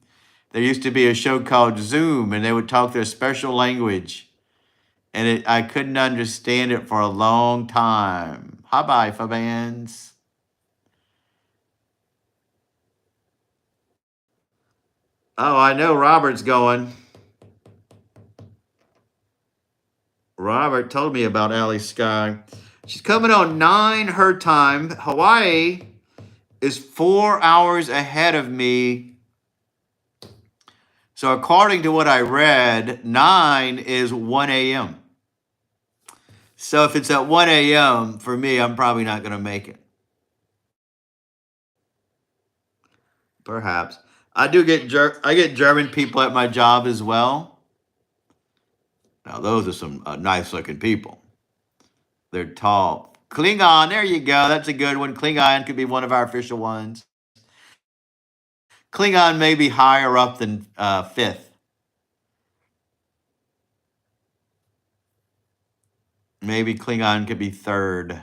A: There used to be a show called Zoom, and they would talk their special language. And I couldn't understand it for a long time. Hi, bye, fans. Oh, I know Robert's going. Robert told me about Allie Sky. She's coming on 9 her time. Hawaii is 4 hours ahead of me. So according to what I read, 9 is 1 a.m. So if it's at 1 a.m. for me, I'm probably not going to make it. Perhaps. I get German people at my job as well. Now those are some nice looking people. They're tall. Klingon, there you go. That's a good one. Klingon could be one of our official ones. Klingon may be higher up than 5th. Maybe Klingon could be 3rd.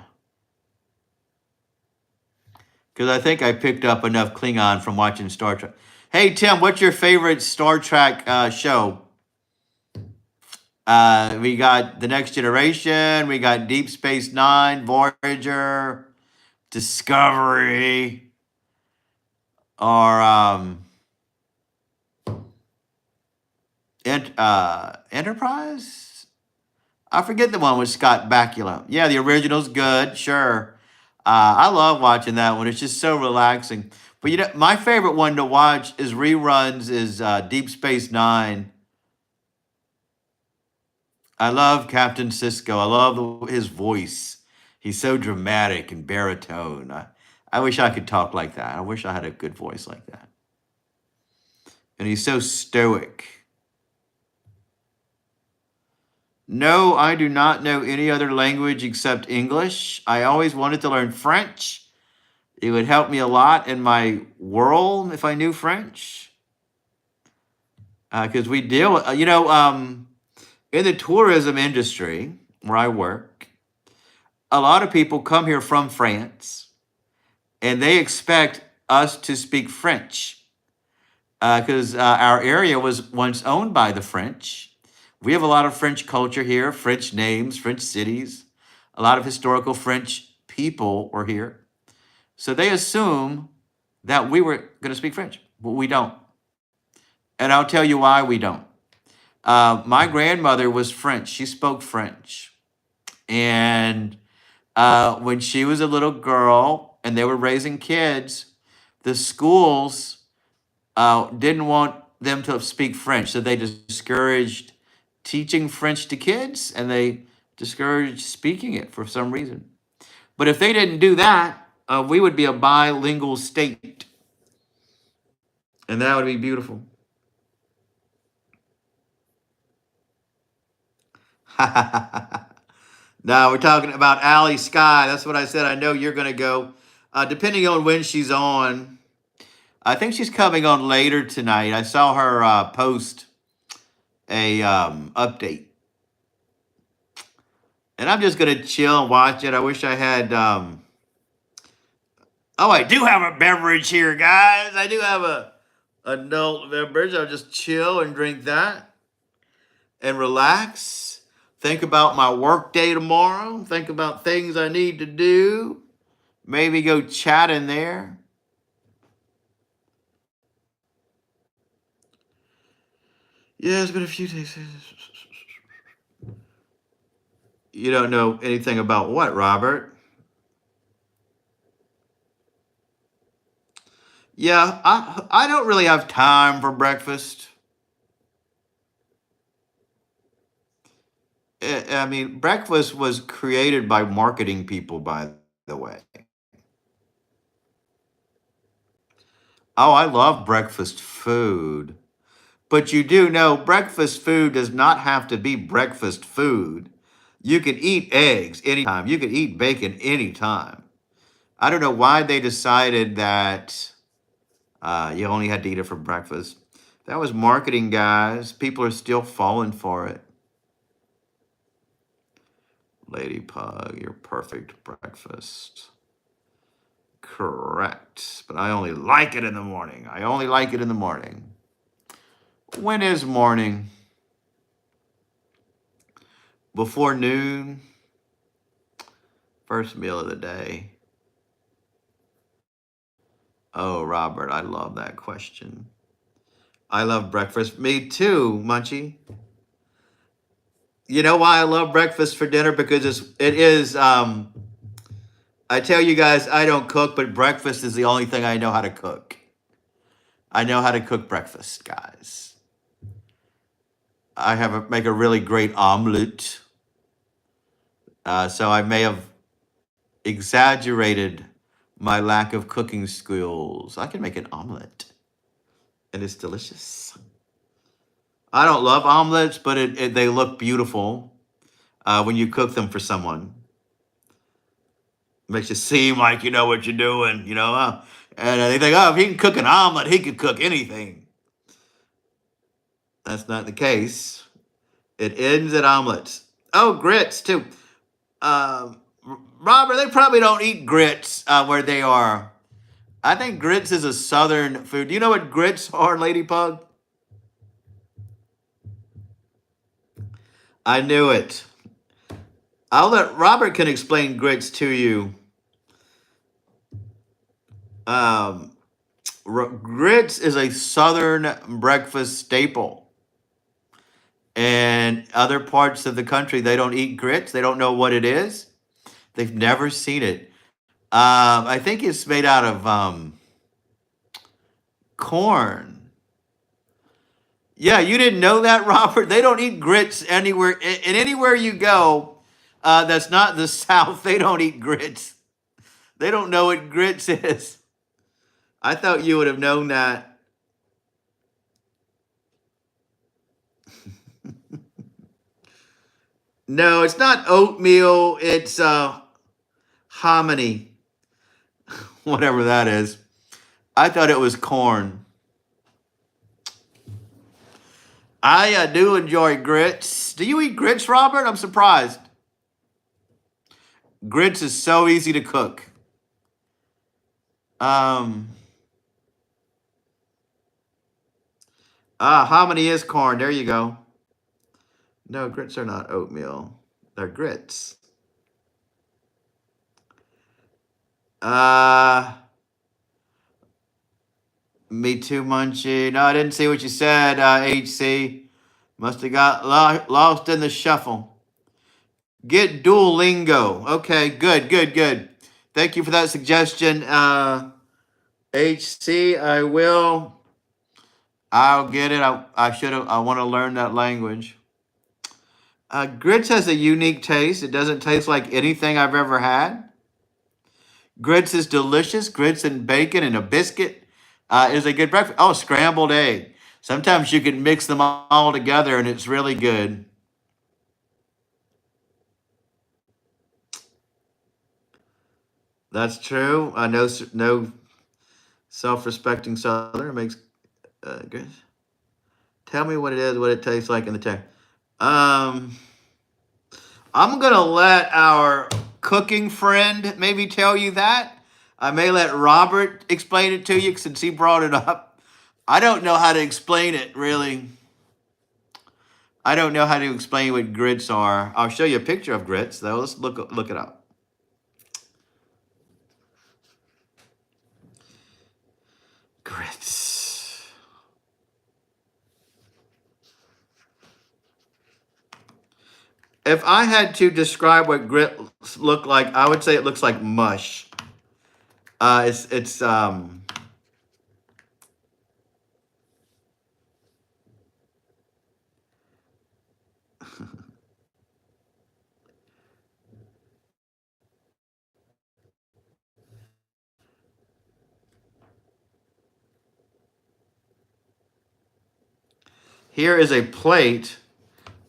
A: Because I think I picked up enough Klingon from watching Star Trek. Hey, Tim, what's your favorite Star Trek show? We got The Next Generation. We got Deep Space Nine, Voyager, Discovery, or Enterprise? I forget the one with Scott Bakula. Yeah, the original's good, sure. I love watching that one. It's just so relaxing. But you know, my favorite one to watch is reruns is Deep Space Nine. I love Captain Cisco. I love his voice. He's so dramatic and baritone. I wish I could talk like that. I wish I had a good voice like that. And he's so stoic. No, I do not know any other language except English. I always wanted to learn French, It would help me a lot in my world if I knew French, because we deal, in the tourism industry where I work, a lot of people come here from France and they expect us to speak French because our area was once owned by the French. We have a lot of French culture here, French names, French cities, a lot of historical French people were here. So they assume that we were going to speak French, but we don't. And I'll tell you why we don't. My grandmother was French. She spoke French. And when she was a little girl and they were raising kids, the schools didn't want them to speak French. So they discouraged teaching French to kids and they discouraged speaking it for some reason. But if they didn't do that, we would be a bilingual state. And that would be beautiful. Now we're talking about Allie Sky. That's what I said. I know you're going to go. Depending on when she's on, I think she's coming on later tonight. I saw her post a update, and I'm just going to chill and watch it. I wish I had. Oh, I do have a beverage here, guys. I do have a adult beverage. I'll just chill and drink that and relax. Think about my work day tomorrow. Think about things I need to do. Maybe go chat in there. Yeah, it's been a few days. You don't know anything about what, Robert? Yeah, I don't really have time for breakfast. I mean, breakfast was created by marketing people, by the way. Oh, I love breakfast food. But you do know breakfast food does not have to be breakfast food. You can eat eggs anytime. You can eat bacon anytime. I don't know why they decided that you only had to eat it for breakfast. That was marketing, guys. People are still falling for it. Lady Pug, your perfect breakfast. Correct. But I only like it in the morning. I only like it in the morning. When is morning? Before noon? First meal of the day. Oh, Robert, I love that question. I love breakfast. Me too, Munchie. You know why I love breakfast for dinner? Because it is I tell you guys I don't cook, but breakfast is the only thing I know how to cook. I know how to cook breakfast, guys. Make a really great omelet. So I may have exaggerated my lack of cooking skills. I can make an omelet, and it's delicious. I don't love omelets, but they look beautiful when you cook them for someone. Makes you seem like you know what you're doing, and they think, oh, if he can cook an omelet, he can cook anything. That's not the case. It ends at omelets. Oh, grits too. Um, Robert, they probably don't eat grits where they are. I think grits is a southern food. Do you know what grits are, Lady Pug? I knew it. I'll let Robert can explain grits to you. Um, Grits is a southern breakfast staple. And other parts of the country, they don't eat grits. They don't know what it is. They've never seen it. I think it's made out of corn. Yeah, you didn't know that, Robert? They don't eat grits anywhere. And anywhere you go that's not the South, they don't eat grits. They don't know what grits is. I thought you would have known that. No, it's not oatmeal. It's hominy. whatever that is. I thought it was corn. I do enjoy grits. Do you eat grits, Robert? I'm surprised. Grits is so easy to cook. Um, hominy is corn. There you go. No, grits are not oatmeal. They're grits. Uh, Me too, Munchie. No, I didn't see what you said, HC. Must have got lost in the shuffle. Get Duolingo. Okay, good, good, good. Thank you for that suggestion, HC. I'll get it. I should have. I want to learn that language. Grits has a unique taste. It doesn't taste like anything I've ever had. Grits is delicious. Grits and bacon and a biscuit is a good breakfast. Oh, scrambled egg. Sometimes you can mix them all together and it's really good. That's true. I know no self-respecting Southerner makes grits. Tell me what it is, what it tastes like in the text. Um, I'm gonna let our cooking friend maybe tell you that. I may let Robert explain it to you since he brought it up. I don't know how to explain it really. I don't know how to explain what grits are. I'll show you a picture of grits though. Let's look it up. Grits. If I had to describe what grits look like, I would say it looks like mush. It's here is a plate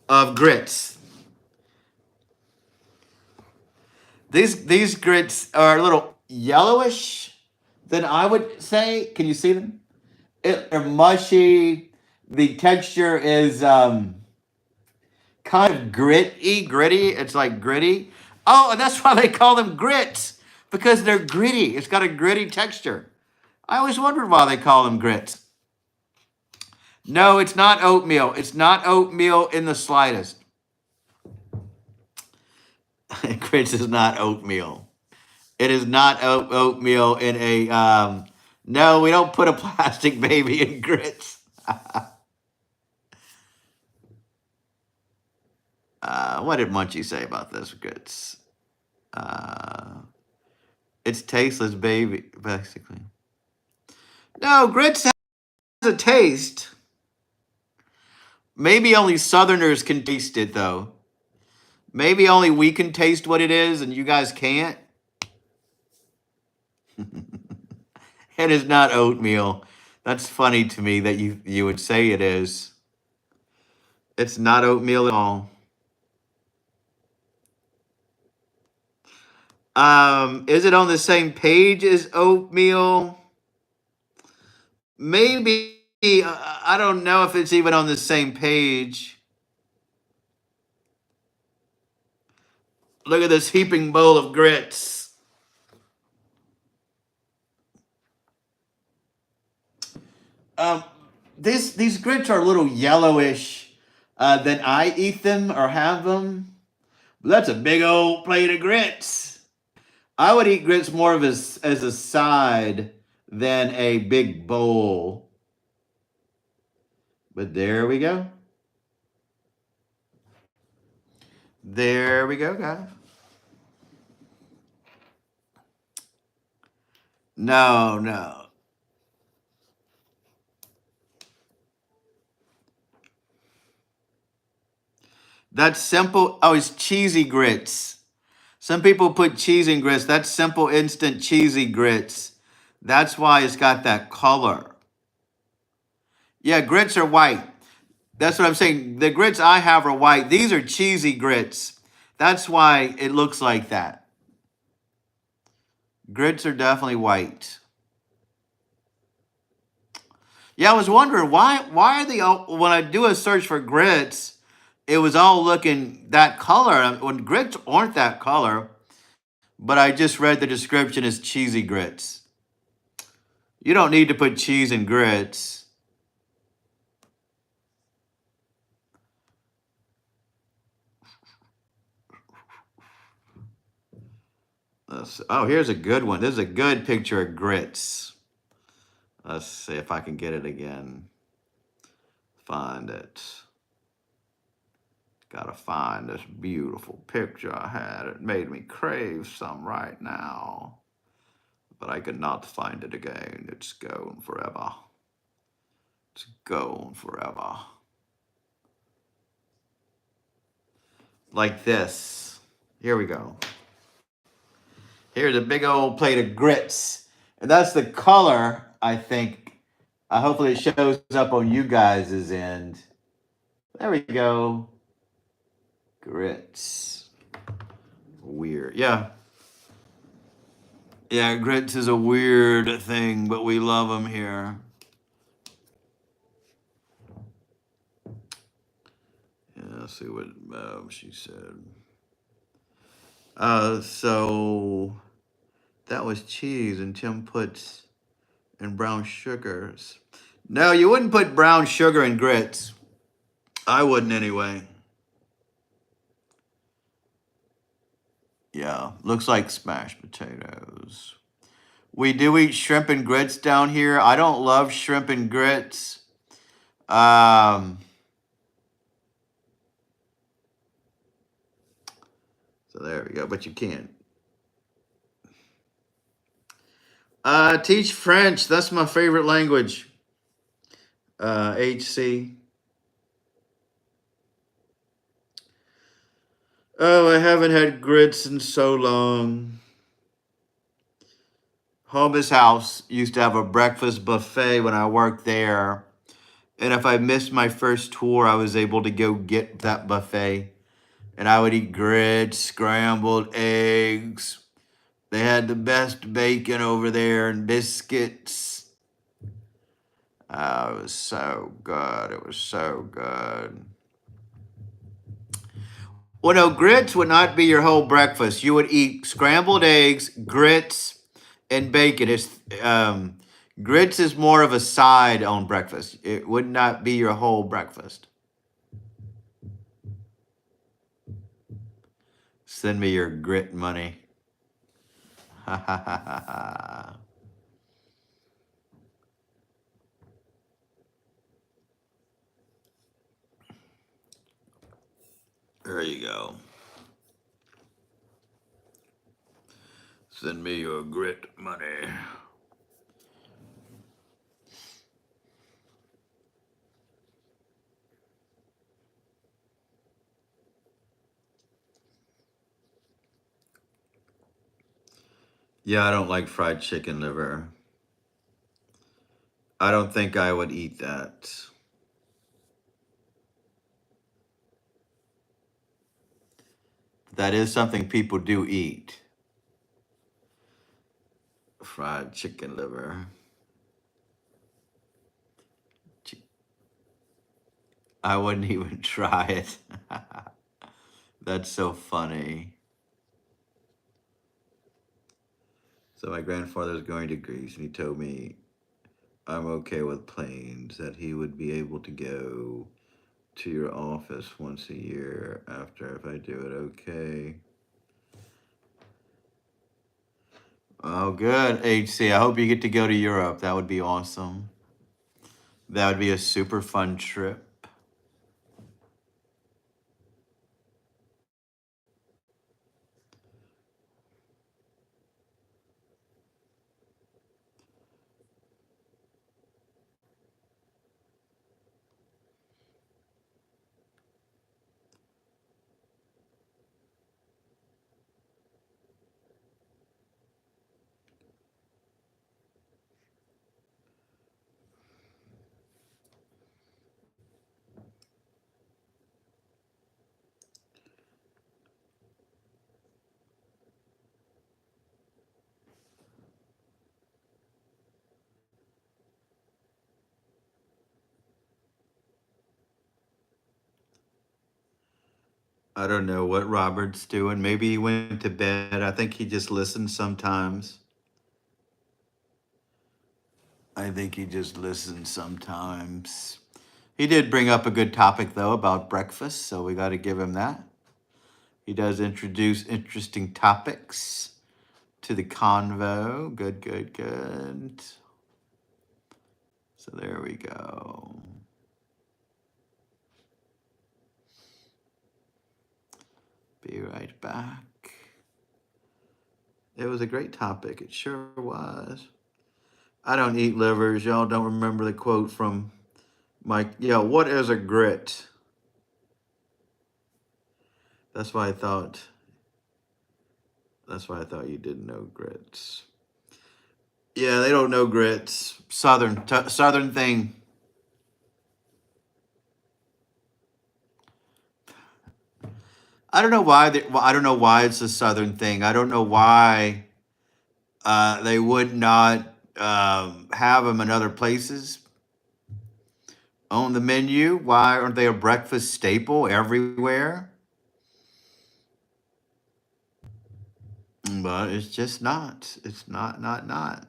A: of grits. These grits are a little yellowish than I would say. Can you see them? They're mushy. The texture is kind of gritty. It's like gritty. Oh, and that's why they call them grits because they're gritty. It's got a gritty texture. I always wondered why they call them grits. No, it's not oatmeal. It's not oatmeal in the slightest. Grits is not oatmeal. It is not oatmeal in a. No, we don't put a plastic baby in grits. What did Munchie say about this grits? Uh, it's tasteless, baby, basically. No, grits has a taste. Maybe only Southerners can taste it, though. Maybe only we can taste what it is, and you guys can't. It is not oatmeal. That's funny to me that you would say it is. It's not oatmeal at all. Is it on the same page as oatmeal? Maybe. I don't know if it's even on the same page. Look at this heaping bowl of grits. Um, these grits are a little yellowish than I eat them or have them. But that's a big old plate of grits. I would eat grits more of as a side than a big bowl. But there we go. There we go, guys. No, no. That's simple. Oh, it's cheesy grits. Some people put cheese in grits. That's simple, instant cheesy grits. That's why it's got that color. Yeah, grits are white. That's what I'm saying. The grits I have are white. These are cheesy grits. That's why it looks like that. Grits are definitely white. Yeah, I was wondering why are they all, when I do a search for grits, it was all looking that color. When grits aren't that color, but I just read the description as cheesy grits. You don't need to put cheese in grits. Oh, here's a good one. This is a good picture of grits. Let's see if I can get it again. Find it. Gotta find this beautiful picture I had. It made me crave some right now. But I could not find it again. It's gone forever. It's gone forever. Like this. Here we go. Here's a big old plate of grits. And that's the color, I think. Hopefully it shows up on you guys' end. There we go. Grits. Weird. Yeah. Yeah, grits is a weird thing, but we love them here. Yeah, let's see what she said. So that was cheese, and Tim puts in brown sugars. No, you wouldn't put brown sugar in grits. I wouldn't anyway. Yeah, looks like smashed potatoes. We do eat shrimp and grits down here. I don't love shrimp and grits. Um, so there we go, but you can. Teach French. That's my favorite language. HC. Oh, I haven't had grits in so long. Home's house used to have a breakfast buffet when I worked there. And if I missed my first tour, I was able to go get that buffet. And I would eat grits, scrambled eggs. They had the best bacon over there and biscuits. Oh, it was so good. It was so good. Well, no, grits would not be your whole breakfast. You would eat scrambled eggs, grits, and bacon. Grits is more of a side on breakfast. It would not be your whole breakfast. Send me your grit money. Ha ha ha ha ha. There you go. Send me your grit money. Yeah, I don't like fried chicken liver. I don't think I would eat that. That is something people do eat. Fried chicken liver. I wouldn't even try it. That's so funny. So my grandfather's going to Greece, and he told me I'm okay with planes, that he would be able to go to your office once a year after if I do it okay. Oh, good, HC. I hope you get to go to Europe. That would be awesome. That would be a super fun trip. I don't know what Robert's doing. Maybe he went to bed. I think he just listens sometimes. I think he just listens sometimes. He did bring up a good topic, though, about breakfast, so we got to give him that. He does introduce interesting topics to the convo. Good, good, good. So there we go. Be right back. It was a great topic. It sure was. I don't eat livers. Y'all don't remember the quote from Mike? Yeah, what is a grit? That's why I thought. That's why I thought you didn't know grits. Yeah, they don't know grits. Southern thing. I don't know why. I don't know why it's a southern thing. I don't know why they would not have them in other places on the menu. Why aren't they a breakfast staple everywhere? But it's just not. It's not.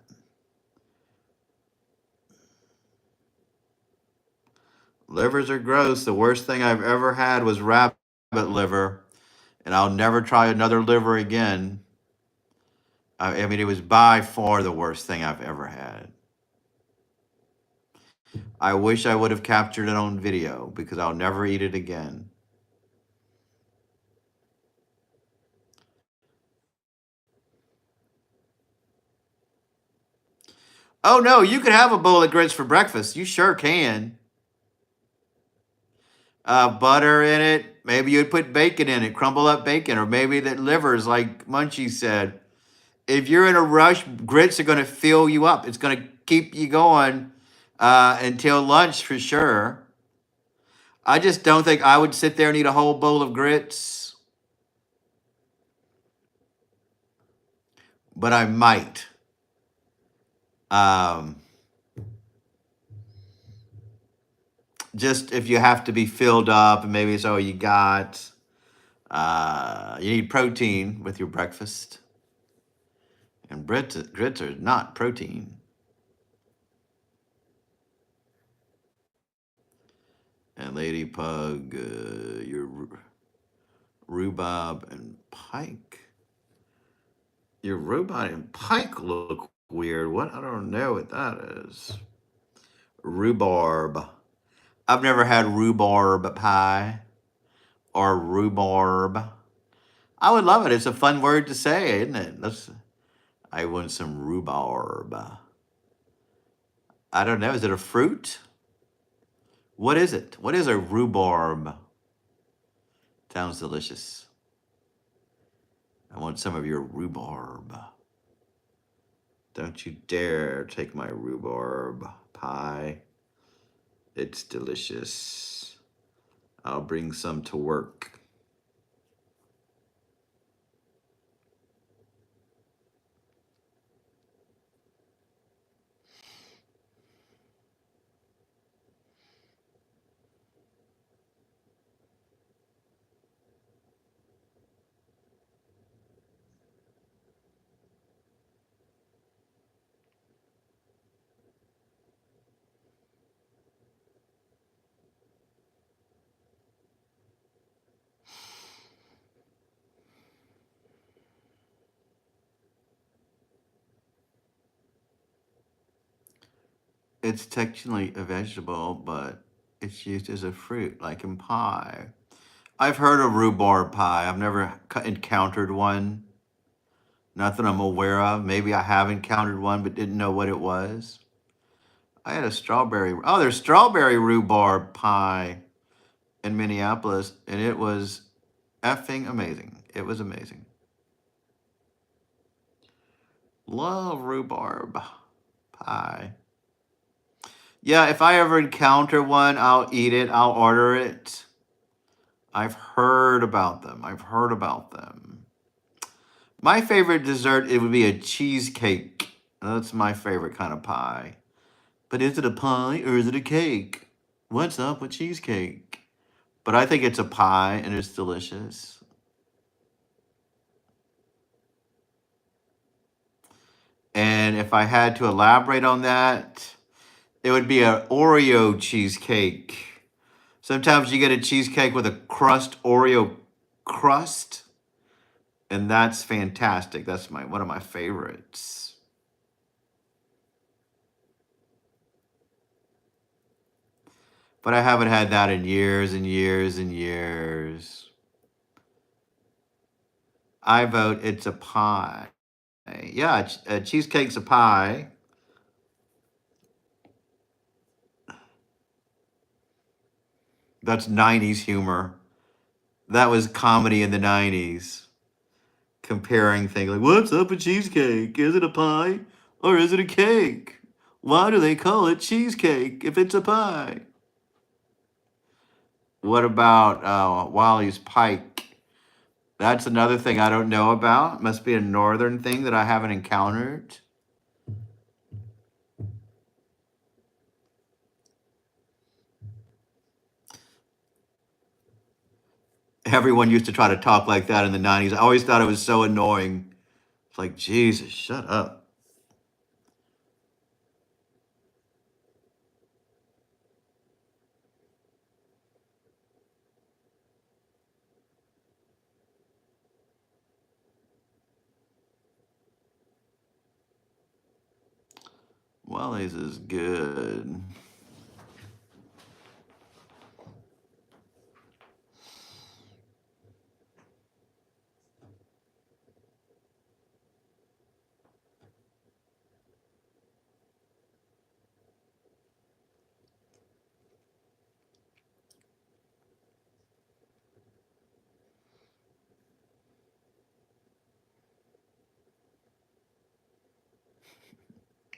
A: Livers are gross. The worst thing I've ever had was rabbit liver, and I'll never try another liver again. I mean, it was by far the worst thing I've ever had. I wish I would have captured it on video because I'll never eat it again. Oh no, you could have a bowl of grits for breakfast. You sure can. Butter in it. Maybe you'd put bacon in it, crumble up bacon, or maybe that livers, like Munchie said. If you're in a rush, grits are going to fill you up. It's going to keep you going until lunch for sure. I just don't think I would sit there and eat a whole bowl of grits, but I might. Um, just if you have to be filled up and maybe it's all you got. You need protein with your breakfast. And grits are not protein. And Lady Pug, your rhubarb and pike. Your rhubarb and pike look weird. What? I don't know what that is. Rhubarb. I've never had rhubarb pie or rhubarb. I would love it. It's a fun word to say, isn't it? I want some rhubarb. I don't know. Is it a fruit? What is it? What is a rhubarb? Sounds delicious. I want some of your rhubarb. Don't you dare take my rhubarb pie. It's delicious. I'll bring some to work. It's technically a vegetable, but it's used as a fruit, like in pie. I've heard of rhubarb pie. I've never encountered one. Not that I'm aware of. Maybe I have encountered one, but didn't know what it was. I had a strawberry. Oh, there's strawberry rhubarb pie in Minneapolis, and it was effing amazing. It was amazing. Love rhubarb pie. Yeah, if I ever encounter one, I'll eat it. I'll order it. I've heard about them. I've heard about them. My favorite dessert, it would be a cheesecake. That's my favorite kind of pie. But is it a pie or is it a cake? What's up with cheesecake? but I think it's a pie and it's delicious. And if I had to elaborate on that, it would be an Oreo cheesecake. Sometimes you get a cheesecake with a crust Oreo crust, and that's fantastic. That's my one of my favorites. But I haven't had that in years and years and years. I vote it's a pie. Yeah, a cheesecake's a pie. That's 90s humor. That was comedy in the 90s. Comparing things like, what's up with cheesecake? Is it a pie or is it a cake? Why do they call it cheesecake if it's a pie? What about Wally's Pike? That's another thing I don't know about. Must be a northern thing that I haven't encountered. Everyone used to try to talk like that in the 90s. I always thought it was so annoying. It's like, Jesus, shut up. Wally's is good.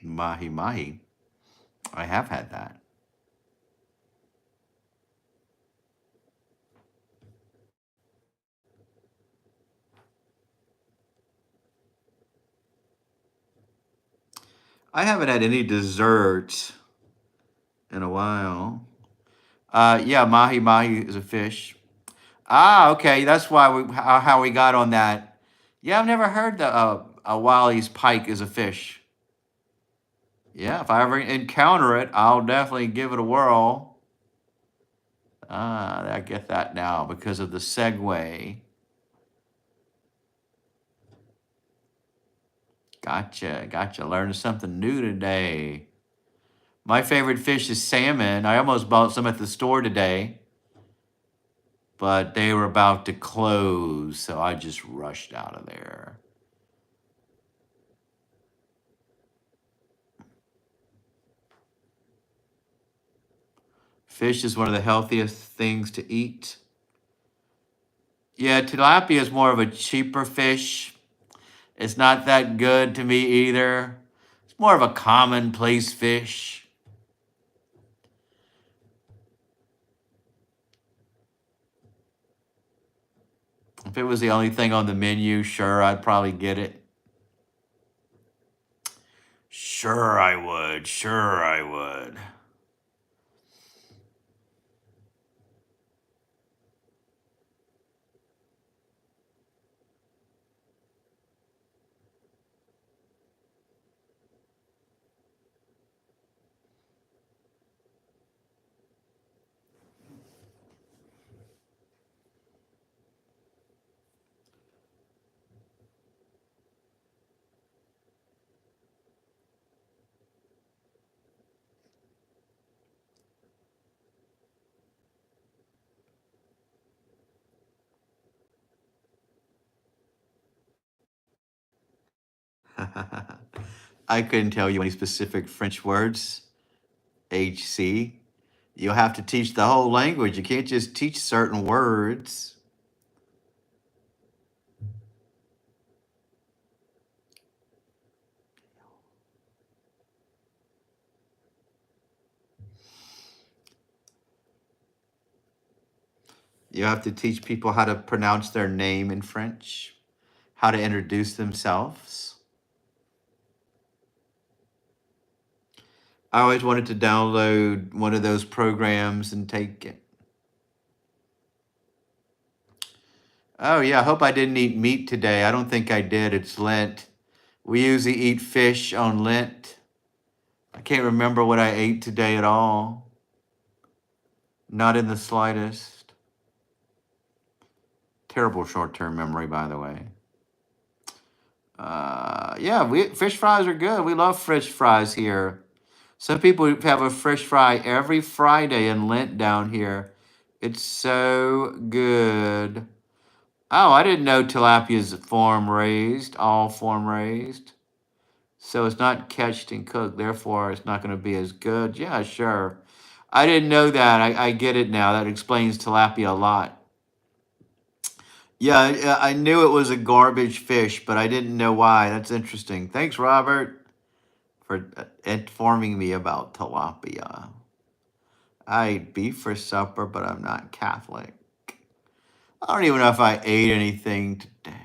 A: Mahi mahi. I have had that. I haven't had any dessert in a while. Yeah, mahi mahi is a fish. Ah, okay, that's why how we got on that. Yeah, I've never heard the a Wally's pike is a fish. Yeah, if I ever encounter it, I'll definitely give it a whirl. Ah, I get that now because of the segue. Gotcha, gotcha. Learned something new today. My favorite fish is salmon. I almost bought some at the store today, but they were about to close, so I just rushed out of there. Fish is one of the healthiest things to eat. Yeah, tilapia is more of a cheaper fish. It's not that good to me either. It's more of a commonplace fish. If it was the only thing on the menu, sure, I'd probably get it. Sure, I would. Sure, I would. I couldn't tell you any specific French words. HC. You'll have to teach the whole language. You can't just teach certain words. You have to teach people how to pronounce their name in French, how to introduce themselves. I always wanted to download one of those programs and take it. Oh, yeah. I hope I didn't eat meat today. I don't think I did. It's Lent. We usually eat fish on Lent. I can't remember what I ate today at all. Not in the slightest. Terrible short term memory, by the way. Yeah, fish fries are good. We love fish fries here. Some people have a fish fry every Friday in Lent down here. It's so good. Oh, I didn't know tilapia's farm raised, all farm raised. So it's not catched and cooked, therefore it's not going to be as good. Yeah, sure. I didn't know that. I get it now. That explains tilapia a lot. Yeah, I knew it was a garbage fish, but I didn't know why. That's interesting. Thanks, Robert, for informing me about tilapia. I eat beef for supper, but I'm not Catholic. I don't even know if I ate anything today.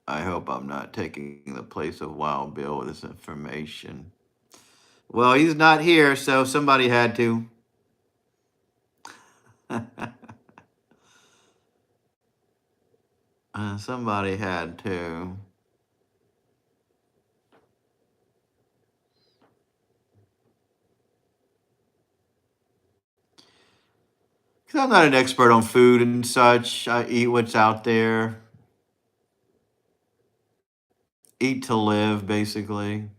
A: I hope I'm not taking the place of Wild Bill with this information. Well, he's not here, so somebody had to. Somebody had to. Because I'm not an expert on food and such. I eat what's out there, eat to live, basically.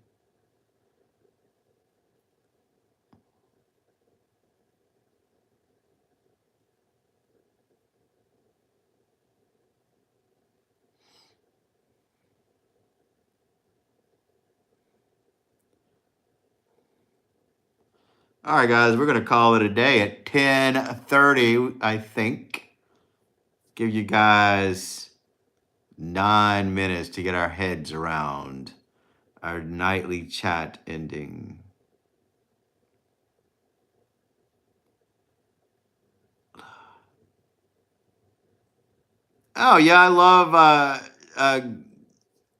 A: All right, guys, we're going to call it a day at 10:30, I think. Give you guys 9 minutes to get our heads around our nightly chat ending. Oh yeah, I love uh,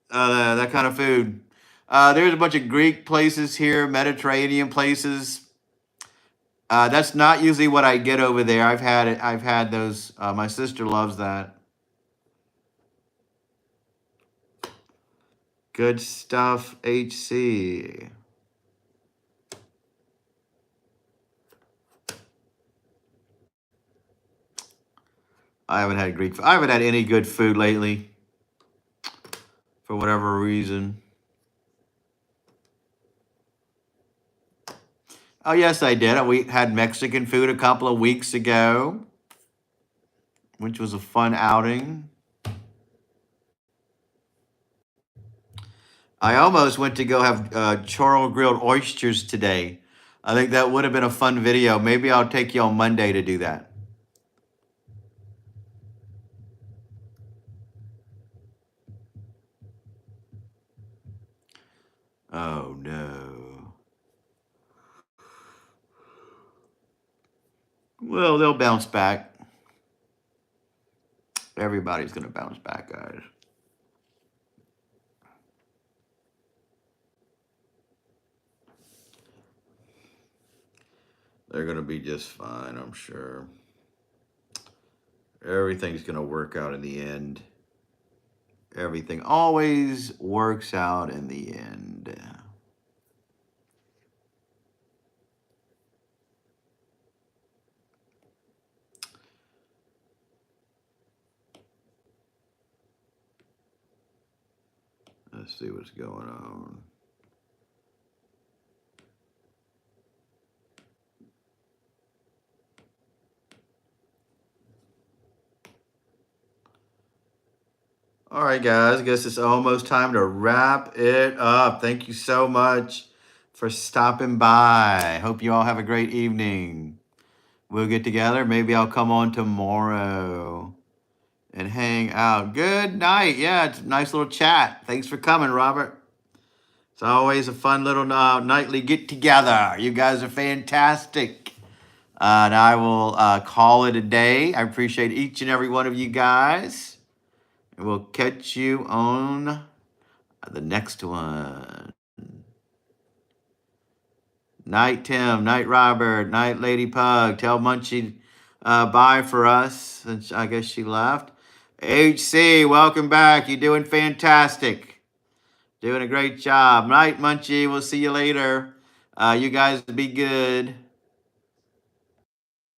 A: that kind of food. There's a bunch of Greek places here, Mediterranean places. That's not usually what I get over there. I've had it. I've had those. My sister loves that. Good stuff, HC. I haven't had Greek. I haven't had any good food lately, for whatever reason. Oh yes, I did. We had Mexican food a couple of weeks ago, which was a fun outing. I almost went to go have chorro grilled oysters today. I think that would have been a fun video. Maybe I'll take you on Monday to do that. Oh no. Well, they'll bounce back. Everybody's gonna bounce back, guys. They're gonna be just fine, I'm sure. Everything's gonna work out in the end. Everything always works out in the end. Let's see what's going on. All right, guys. I guess it's almost time to wrap it up. Thank you so much for stopping by. Hope you all have a great evening. We'll get together. Maybe I'll come on tomorrow and hang out. Good night. Yeah, it's a nice little chat. Thanks for coming, Robert. It's always a fun little nightly get together. You guys are fantastic. And I will call it a day. I appreciate each and every one of you guys. And we'll catch you on the next one. Night Tim, night Robert, night Lady Pug. Tell Munchie bye for us, since I guess she left. HC, welcome back. You're doing fantastic. Doing a great job. Night Munchie, we'll see you later. You guys be good.